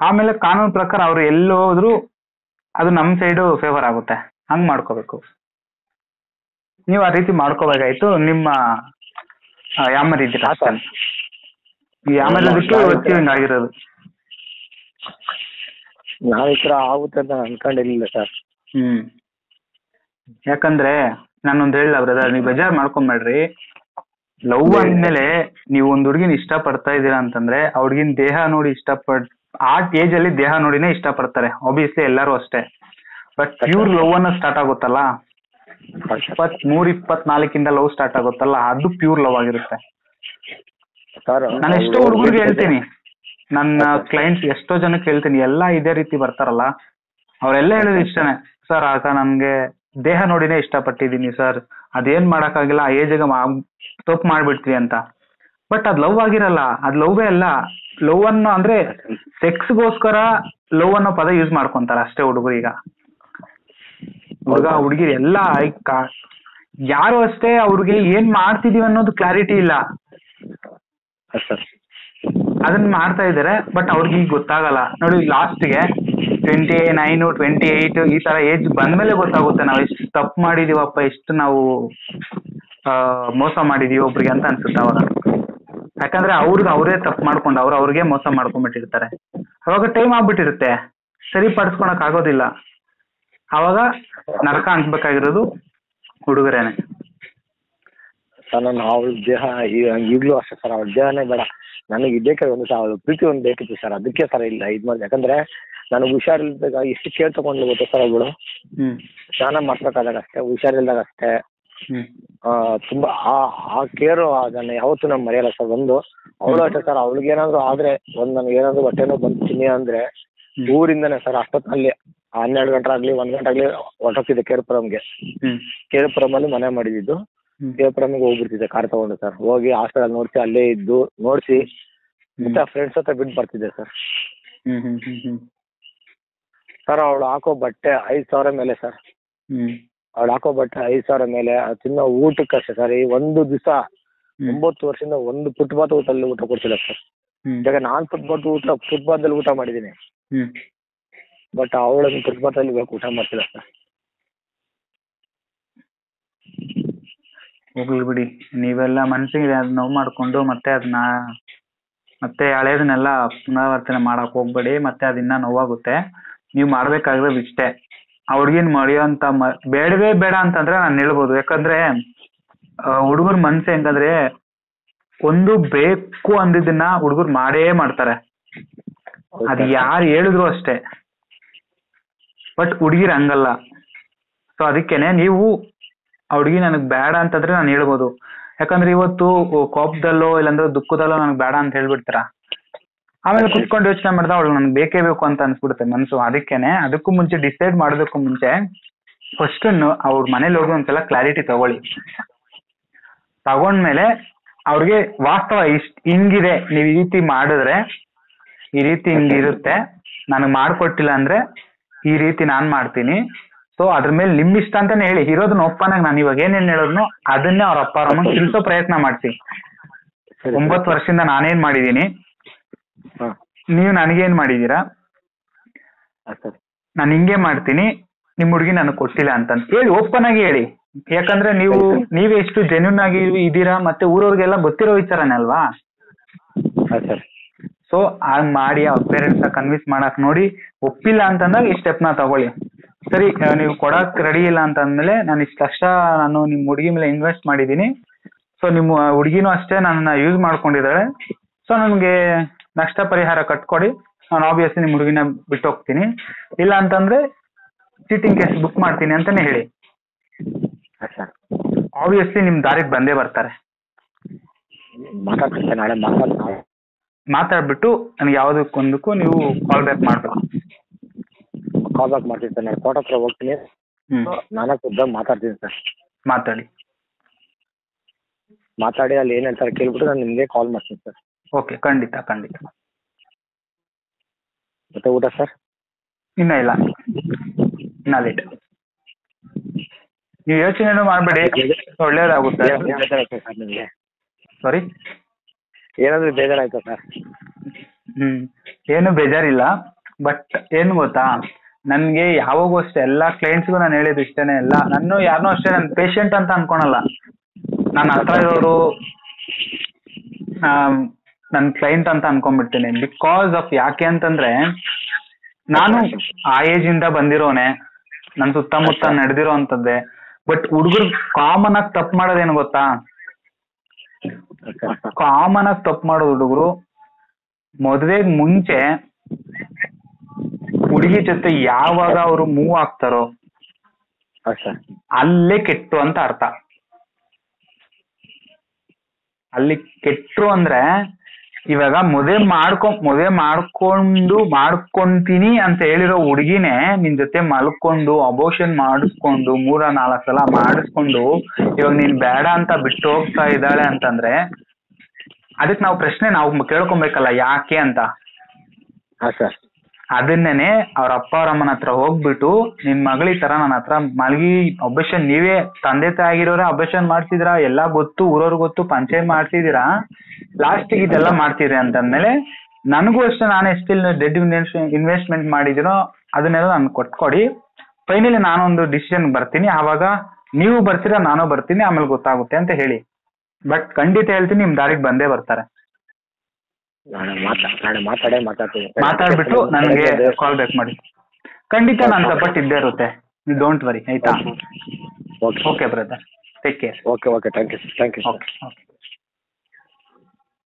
ಆಮೇಲೆ ಕಾನೂನು ಪ್ರಕಾರ ಅವ್ರು ಎಲ್ಲೋದ್ರು ಅದು ನಮ್ ಸೈಡು ಫೇವರ್ ಆಗುತ್ತೆ. ಹಂಗ್ ಮಾಡ್ಕೋಬೇಕು. ನೀವು ಆ ರೀತಿ ಮಾಡ್ಕೋಬೇಕಾಯ್ತು. ನಿಮ್ಮ ಯಾಮರಿದ್ದೀರ ಅಷ್ಟೇ, ಈ ಯಾಮರಿದ್ದಕ್ಕೆ ಇವತ್ತು ಹಿಂಗಾಗಿರೋದು. ನಾವ್ ಈ ತರ ಆಗುತ್ತೆ ಅಂತ ಅನ್ಕೊಂಡಿರ್ಲಿಲ್ಲ ಸರ್. ಯಾಕಂದ್ರೆ ನಾನೊಂದ್ ಹೇಳಿಲ್ಲ ಬ್ರದರ್, ನೀವು ಬೇಜಾರ್ ಮಾಡ್ಕೊಂಬೇಡ್ರಿ. ಲವ್ ಅಂದ್ಮೇಲೆ ನೀವು ಒಂದ್ ಹುಡ್ಗಿನ ಇಷ್ಟ ಪಡ್ತಾ ಇದೀರಾ ಅಂತಂದ್ರೆ ಆ ಹುಡ್ಗಿನ ದೇಹ ನೋಡಿ ಆ ಏಜ್ ಅಲ್ಲಿ ದೇಹ ನೋಡಿನೇ ಇಷ್ಟ ಪಡ್ತಾರೆ. ಆಬ್ವಿಯಸ್ಲಿ ಎಲ್ಲರೂ ಅಷ್ಟೇ. ಬಟ್ ಪ್ಯೂರ್ ಲವ್ ಅನ್ನ ಸ್ಟಾರ್ಟ್ ಆಗುತ್ತಲ್ಲ, 23-24 ಲವ್ ಸ್ಟಾರ್ಟ್ ಆಗುತ್ತಲ್ಲ, ಅದು ಪ್ಯೂರ್ ಲವ್ ಆಗಿರುತ್ತೆ. ನಾನು ಎಷ್ಟೋ ಹುಡುಗರಿಗೆ ಹೇಳ್ತೀನಿ, ನನ್ನ ಕ್ಲೈಂಟ್ಸ್ ಎಷ್ಟೋ ಜನಕ್ಕೆ ಹೇಳ್ತೀನಿ, ಎಲ್ಲಾ ಇದೇ ರೀತಿ ಬರ್ತಾರಲ್ಲ ಅವರೆಲ್ಲ ಹೇಳೋದು ಇಷ್ಟನೇ, ಸರ್ ಆಗ ನನ್ಗೆ ದೇಹ ನೋಡಿನೇ ಇಷ್ಟಪಟ್ಟಿದ್ದೀನಿ ಸರ್, ಅದೇನ್ ಮಾಡಕ್ಕಾಗಿಲ್ಲ, ಆ ಏಜ್ಗೆ ತಪ್ಪು ಮಾಡ್ಬಿಡ್ತೀವಿ ಅಂತ. ಬಟ್ ಅದ್ ಲವ್ ಆಗಿರಲ್ಲ, ಅದ್ ಲವ್ವೇ ಅಲ್ಲ. ಲವ್ ಅನ್ನು ಅಂದ್ರೆ ಸೆಕ್ಸ್ಗೋಸ್ಕರ ಲವ್ ಅನ್ನೋ ಪದ ಯೂಸ್ ಮಾಡ್ಕೊಂತಾರ ಅಷ್ಟೇ ಹುಡುಗರು. ಈಗ ಹುಡುಗಿರು ಎಲ್ಲ ಯಾರು ಅಷ್ಟೇ, ಅವ್ರಿಗೆ ಏನ್ ಮಾಡ್ತಿದೀವಿ ಅನ್ನೋದು ಕ್ಲಾರಿಟಿ ಇಲ್ಲ. ಅದನ್ನ ಮಾಡ್ತಾ ಇದಾರೆ, ಬಟ್ ಅವ್ರಿಗೆ ಈಗ ಗೊತ್ತಾಗಲ್ಲ. ನೋಡಿ ಲಾಸ್ಟ್ಗೆ 29, 28 ಈ ತರ ಏಜ್ ಬಂದ್ಮೇಲೆ ಗೊತ್ತಾಗುತ್ತೆ ನಾವು ಎಷ್ಟು ತಪ್ಪು ಮಾಡಿದೀವಪ್ಪ, ಎಷ್ಟು ನಾವು ಮೋಸ ಮಾಡಿದೀವಿ ಒಬ್ರಿಗೆ ಅಂತ ಅನ್ಸುತ್ತೆ ಅವಾಗ. ಯಾಕಂದ್ರೆ ಅವರೇ ತಪ್ಪು ಮಾಡ್ಕೊಂಡು ಅವ್ರಿಗೆ ಮೋಸ ಮಾಡ್ಕೊಂಡ್ಬಿಟ್ಟಿರ್ತಾರೆ. ಅವಾಗ ಟೈಮ್ ಆಗ್ಬಿಟ್ಟಿರುತ್ತೆ, ಸರಿಪಡಿಸ್ಕೊಳಕ್ ಆಗೋದಿಲ್ಲ. ಅವಾಗ ನರಕ ಅನ್ಸ್ಬೇಕಾಗಿರೋದು ಹುಡುಗರೇನೆ. ಸರ್ ನಾನು ಅವಳ ದೇಹ ಈಗಲೂ ಅಷ್ಟೇ ಸರ್, ಅವಳ ದೇಹನೇ ಬೇಡ ನನಗೆ ಇದಕ್ಕೆ ಒಂದು ಸರ್ ಅವಳು ಪ್ರೀತಿ ಒಂದು ಬೇಕಿತ್ತು ಸರ್, ಅದಕ್ಕೆ ಸರ್ ಇಲ್ಲ ಇದು ಮಾಡಿ. ಯಾಕಂದರೆ ನನಗೆ ಹುಷಾರಿಲ್ದಾಗ ಎಷ್ಟು ಕೇರ್ ತೊಗೊಂಡು ಗೊತ್ತಾ ಸರ್ ಅವಳು, ಸ್ನಾನ ಮಾಡ್ಬೇಕಾದಾಗ ಅಷ್ಟೇ, ಹುಷಾರಿಲ್ದಾಗ ಅಷ್ಟೇ, ತುಂಬ ಆ ಕೇರು ಅದನ್ನು ಯಾವತ್ತೂ ನಾವು ಮರೆಯಲ್ಲ ಸರ್. ಒಂದು ಅವಳು ಅಷ್ಟೇ ಸರ್, ಅವಳಿಗೆ ಏನಾದರೂ ಆದರೆ ಒಂದು ನನಗೆ ಏನಾದರೂ ಹೊಟ್ಟೆನೋ ಬಂತೀನಿ ಅಂದರೆ ಊರಿಂದನೇ ಸರ್ ಅಷ್ಟೊತ್ತಲ್ಲಿ 12 ಗಂಟೆ ಆಗಲಿ 1 ಗಂಟೆ ಆಗಲಿ ಹೊರಟೋಗ್ತಿದ್ದೆ ಕೇರ್ಪುರಮ್ಗೆ. ಕೇರ್ಪುರಮಲ್ಲಿ ಮನೆ ಮಾಡಿದ್ದು, ಕೇರ್ಪುರಮ್ಗೆ ಹೋಗ್ಬಿಡ್ತಿದ್ದೆ ಕಾರ್ ತೊಗೊಂಡು ಸರ್. ಹೋಗಿ ಹಾಸ್ಟೆಲ್ ನೋಡಿಸಿ ಅಲ್ಲೇ ಇದ್ದು ನೋಡಿಸಿ ಮತ್ತೆ ಫ್ರೆಂಡ್ಸ್ ಹತ್ರ ಬಿಟ್ಟು ಬರ್ತಿದ್ದೆ ಸರ್. ಸರ್ ಅವಳು ಹಾಕೋ ಬಟ್ಟೆ 5,000 ಮೇಲೆ ಸರ್, ಅವಳು ಹಾಕೋ ಬಟ್ಟೆ 5,000 ಮೇಲೆ, ತಿನ್ನೋ ಊಟಕ್ಕೆ ಅಷ್ಟೇ ಸರ್. ಈ ಒಂದು ದಿವಸ 9 ವರ್ಷದಿಂದ ಒಂದು ಫುಟ್ಪಾತ್ ಊಟಲ್ಲಿ ಊಟ ಕೊಡ್ತಿಲ್ಲ ಸರ್. ಈಗ ನಾನು ಫುಟ್ಪಾತಲ್ಲಿ ಊಟ ಮಾಡಿದ್ದೀನಿ, ಬಟ್ ಅವಳನ್ನು ಫುಟ್ಪಾತಲ್ಲಿ ಊಟ ಮಾಡ್ತಿಲ್ಲ ಸರ್. ಹೋಗ್ಲಿ ಬಿಡಿ, ನೀವೆಲ್ಲ ಮನಸ್ಸಿಗೆ ಅದು ನೋವು ಮಾಡಿಕೊಂಡು ಮತ್ತೆ ಹಳೇದನ್ನೆಲ್ಲ ಪುನರಾವರ್ತನೆ ಮಾಡಕ್ ಹೋಗ್ಬೇಡಿ, ಮತ್ತೆ ಅದಿನ್ನ ನೋವಾಗುತ್ತೆ. ನೀವು ಮಾಡ್ಬೇಕಾಗಿರೋದು ಇಷ್ಟೇ, ಆ ಹುಡುಗಿನ ಮರೆಯೋಂತ ಬೇಡವೇ ಬೇಡ ಅಂತಂದ್ರೆ ನಾನು ಹೇಳ್ಬೋದು. ಯಾಕಂದ್ರೆ ಹುಡುಗರ ಮನ್ಸು ಹೆಂಗಂದ್ರೆ ಒಂದು ಬೇಕು ಅಂದಿದ್ದನ್ನ ಹುಡುಗರು ಮಾಡೇ ಮಾಡ್ತಾರೆ, ಅದು ಯಾರು ಹೇಳಿದ್ರು ಅಷ್ಟೇ. ಬಟ್ ಹುಡುಗಿರ್ ಹಂಗಲ್ಲ. ಸೊ ಅದಕ್ಕೇನೆ ನೀವು ಆ ಹುಡುಗಿ ನನಗ್ ಬೇಡ ಅಂತಂದ್ರೆ ನಾನು ಹೇಳ್ಬೋದು. ಯಾಕಂದ್ರೆ ಇವತ್ತು ಕೋಪದಲ್ಲೋ ಇಲ್ಲಾಂದ್ರೆ ದುಃಖದಲ್ಲೋ ನನಗ್ ಬೇಡ ಅಂತ ಹೇಳ್ಬಿಡ್ತಾರ, ಆಮೇಲೆ ಕುತ್ಕೊಂಡು ಯೋಚನೆ ಮಾಡಿದ ಅವಳು ನನ್ಗೆ ಬೇಕೇ ಬೇಕು ಅಂತ ಅನ್ಸ್ಬಿಡುತ್ತೆ ಮನ್ಸು. ಅದಕ್ಕೇನೆ ಅದಕ್ಕೂ ಮುಂಚೆ ಡಿಸೈಡ್ ಮಾಡೋದಕ್ಕೂ ಮುಂಚೆ ಫಸ್ಟ್ ಅವ್ರ ಮನೇಲಿ ಹೋಗಿ ಒಂದ್ಸಲ ಕ್ಲಾರಿಟಿ ತಗೊಂಡ್ಮೇಲೆ ಅವ್ರಿಗೆ ವಾಸ್ತವ ಹಿಂಗಿದೆ, ನೀವ್ ಈ ರೀತಿ ಮಾಡಿದ್ರೆ ಈ ರೀತಿ ಹಿಂಗಿರುತ್ತೆ, ನನಗ್ ಮಾಡ್ಕೊಟ್ಟಿಲ್ಲ ಅಂದ್ರೆ ಈ ರೀತಿ ನಾನ್ ಮಾಡ್ತೀನಿ, ಸೊ ಅದ್ರ ಮೇಲೆ ನಿಮ್ ಇಷ್ಟ ಅಂತಾನೆ ಹೇಳಿ. ಇರೋದನ್ನ ಒಪ್ಪನಾಗ ನಾನು ಇವಾಗ ಏನೇನ್ ಹೇಳೋದ್ನು ಅದನ್ನೇ ಅವ್ರ ಅಪ್ಪ ಅವ್ರಮ್ಮ ತಿಳಿಸೋ ಪ್ರಯತ್ನ ಮಾಡ್ಸಿ. 9 ವರ್ಷದಿಂದ ನಾನೇನ್ ಮಾಡಿದೀನಿ, ನೀವು ನನಗೇನ್ ಮಾಡಿದೀರಾ, ನಾನು ಹಿಂಗೆ ಮಾಡ್ತೀನಿ, ನಿಮ್ ಹುಡುಗಿ ನನಗೆ ಕೊಟ್ಟಿಲ್ಲ ಅಂತ ಹೇಳಿ ಓಪನ್ ಆಗಿ ಹೇಳಿ. ಯಾಕಂದ್ರೆ ನೀವೇ ಎಷ್ಟು ಜೆನ್ಯೂನ್ ಆಗಿ ಇದೀರಾ, ಮತ್ತೆ ಊರವ್ರಿಗೆಲ್ಲ ಗೊತ್ತಿರೋ ವಿಚಾರನೇ ಅಲ್ವಾ. ಸೊ ಹಾಗ್ ಮಾಡಿ ಅವ್ರ ಪೇರೆಂಟ್ಸ್ ಕನ್ವಿನ್ಸ್ ಮಾಡಕ್ ನೋಡಿ, ಒಪ್ಪಿಲ್ಲ ಅಂತಂದಾಗ ಈ ಸ್ಟೆಪ್ ನ ತಗೊಳ್ಳಿ. ಸರಿ, ನೀವು ಕೊಡಕ್ ರೆಡಿ ಇಲ್ಲ ಅಂತ ಅಂದ್ಮೇಲೆ ನಾನು ಇಷ್ಟು ಲಕ್ಷ ನಾನು ನಿಮ್ ಹುಡುಗಿ ಮೇಲೆ ಇನ್ವೆಸ್ಟ್ ಮಾಡಿದೀನಿ, ಸೊ ನಿಮ್ಮ ಹುಡುಗಿನೂ ಅಷ್ಟೇ ನನ್ನ ಯೂಸ್ ಮಾಡ್ಕೊಂಡಿದ್ದಾಳೆ, ಸೊ ನನ್ಗೆ ನಷ್ಟ ಪರಿಹಾರ ಕಟ್ಕೊಡಿ, ನಾನು ಆಬ್ವಿಯಸ್ಲಿ ನಿಮ್ ಹುಡುಗಿನ ಬಿಟ್ಟು ಹೋಗ್ತೀನಿ, ಇಲ್ಲ ಅಂತಂದ್ರೆ ಚೀಟಿಂಗ್ ಕೇಸ್ ಬುಕ್ ಮಾಡ್ತೀನಿ ಅಂತಾನೆ ಹೇಳಿ. ಆಬ್ವಿಯಸ್ಲಿ ನಿಮ್ ದಾರಿಗೆ ಬಂದೇ ಬರ್ತಾರೆ. ಮಾತಾಡ್ಬಿಟ್ಟು ನನಗೆ ಯಾವ್ದಕ್ಕೊಂದಕ್ಕೂ ನೀವು ಕಾಲ್ ಬ್ಯಾಕ್ ಮಾಡ್ಬೇಕು. ಕಾಲ್ ಬ್ಯಾಕ್ ಮಾಡ್ತೀನಿ ಸರ್, ನಾನು ಕೋರ್ಟ್ ಹತ್ರ ಹೋಗ್ತೀನಿ, ನಾನೇ ಖುದ್ದಾಗಿ ಮಾತಾಡ್ತೀನಿ ಸರ್. ಮಾತಾಡಿ ಅಲ್ಲಿ ಏನ್ ಹೇಳ್ತಾರೆ ಕೇಳ್ಬಿಟ್ಟು ನಾನು ನಿಮ್ಗೆ ಕಾಲ್ ಮಾಡ್ತೀನಿ ಸರ್. ಓಕೆ, ಖಂಡಿತ. ಮತ್ತೆ ಊಟ ಸರ್? ಇನ್ನ ಇಲ್ಲ, ಇನ್ನ ಲೇಟ್. ನೀವು ಯೋಚನೆ ಮಾಡಬೇಡಿ, ಒಳ್ಳೇದಾಗುತ್ತೆ. ಸಾರಿ, ಏನಾದ್ರು ಬೇಜಾರಾಯ್ತಾ ಸರ್? ಏನು ಬೇಜಾರಿಲ್ಲ, ಬಟ್ ಏನು ಗೊತ್ತಾ, ನನ್ಗೆ ಯಾವಾಗೂ ಅಷ್ಟೇ ಎಲ್ಲಾ ಕ್ಲೈಂಟ್ಸ್ಗೂ ನಾನು ಹೇಳಿದ್ದು ಇಷ್ಟೇನೆ. ಎಲ್ಲ ನಾನು ಯಾರನ್ನೂ ಅಷ್ಟೇ ನನ್ನ ಪೇಷಂಟ್ ಅಂತ ಅನ್ಕೊಳಲ್ಲ. ನನ್ನ ಹತ್ರ ಇರೋರು ನನ್ನ ಕ್ಲೈಂಟ್ ಅಂತ ಅನ್ಕೊಂಡ್ಬಿಡ್ತೀನಿ. ಬಿಕಾಸ್ ಆಫ್ ಯಾಕೆ ಅಂತಂದ್ರೆ ನಾನು ಆ ಏಜ್ ಇಂದ ಬಂದಿರೋನೆ, ನನ್ನ ಸುತ್ತಮುತ್ತ ನಡೆದಿರೋ ಅಂತದ್ದೇ. ಬಟ್ ಹುಡುಗರು ಕಾಮನ್ ಆಗಿ ತಪ್ಪು ಮಾಡೋದೇನು ಗೊತ್ತಾ, ಕಾಮನ್ ಆಗಿ ತಪ್ಪು ಮಾಡೋದು ಹುಡುಗರು ಮದುವೆಗೆ ಮುಂಚೆ ಹುಡುಗಿ ಜೊತೆ ಯಾವಾಗ ಅವರು ಮೂವ್ ಆಗ್ತಾರೋ ಅಲ್ಲೇ ಕೆಟ್ರು ಅಂತ ಅರ್ಥ. ಅಲ್ಲಿ ಕೆಟ್ರು ಅಂದ್ರೆ ಇವಾಗ ಮದುವೆ ಮಾಡ್ಕೊಂತೀನಿ ಅಂತ ಹೇಳಿರೋ ಹುಡುಗಿನೇ ನಿನ್ ಜೊತೆ ಮಲ್ಕೊಂಡು ಅಬೋಷನ್ ಮಾಡಿಸ್ಕೊಂಡು 3-4 ಸಲ ಮಾಡಿಸ್ಕೊಂಡು ಇವಾಗ ನೀನ್ ಬೇಡ ಅಂತ ಬಿಟ್ಟು ಹೋಗ್ತಾ ಇದ್ದಾಳೆ ಅಂತಂದ್ರೆ ಅದಕ್ಕೆ ನಾವು ಪ್ರಶ್ನೆ ಕೇಳ್ಕೊಬೇಕಲ್ಲ, ಯಾಕೆ ಅಂತ. ಅದನ್ನೇನೆ ಅವ್ರ ಅಪ್ಪ ಅವರಮ್ಮನ ಹತ್ರ ಹೋಗ್ಬಿಟ್ಟು ನಿನ್ ಮಗಳ ತರ ನನ್ನ ಹತ್ರ ಮಲಗಿ ಅಬೋಷನ್, ನೀವೇ ತಂದೆ ತಾಯಿರೋರ ಅಬೋಷನ್ ಮಾಡ್ತಿದ್ದೀರಾ, ಎಲ್ಲಾ ಗೊತ್ತು, ಊರವ್ರು ಗೊತ್ತು, ಪಂಚಾಯತ್ ಮಾಡ್ತಿದ್ದೀರಾ, ಲಾಸ್ಟಿಗೆ ಇದೆಲ್ಲ ಮಾಡ್ತಿದ್ರಿ ಅಂತಂದ್ಮೇಲೆ ನನಗೂ ಅಷ್ಟೇ ನಾನು ಎಷ್ಟಿಲ್ ಡೆಡ್ ಇನ್ವೆಸ್ಟ್ಮೆಂಟ್ ಮಾಡಿದಿರೋ ಅದನ್ನೆಲ್ಲ ನಾನು ಕೊಟ್ಕೊಡಿ. ಫೈನಲಿ ನಾನೊಂದು ಡಿಸಿಷನ್ ಬರ್ತೀನಿ, ಆವಾಗ ನೀವು ಬರ್ತೀರಾ ನಾನು ಬರ್ತೀನಿ, ಆಮೇಲೆ ಗೊತ್ತಾಗುತ್ತೆ ಅಂತ ಹೇಳಿ. ಬಟ್ ಖಂಡಿತ ಹೇಳ್ತೀನಿ, ನಿಮ್ ದಾರಿಗೆ ಬಂದೇ ಬರ್ತಾರೆ. ಮಾತಾಡ್ಬಿಟ್ಟು ನನಗೆ ಕಾಲ್ ಬ್ಯಾಕ್ ಮಾಡಿ. ಖಂಡಿತ ನಾನು ಸಪೋರ್ಟ್ ಇದ್ದೇ ಇರುತ್ತೆ, ಡೋಂಟ್ ವರಿ, ಆಯ್ತಾ? Okay brother. Take care. Okay thank you sir. Okay okay.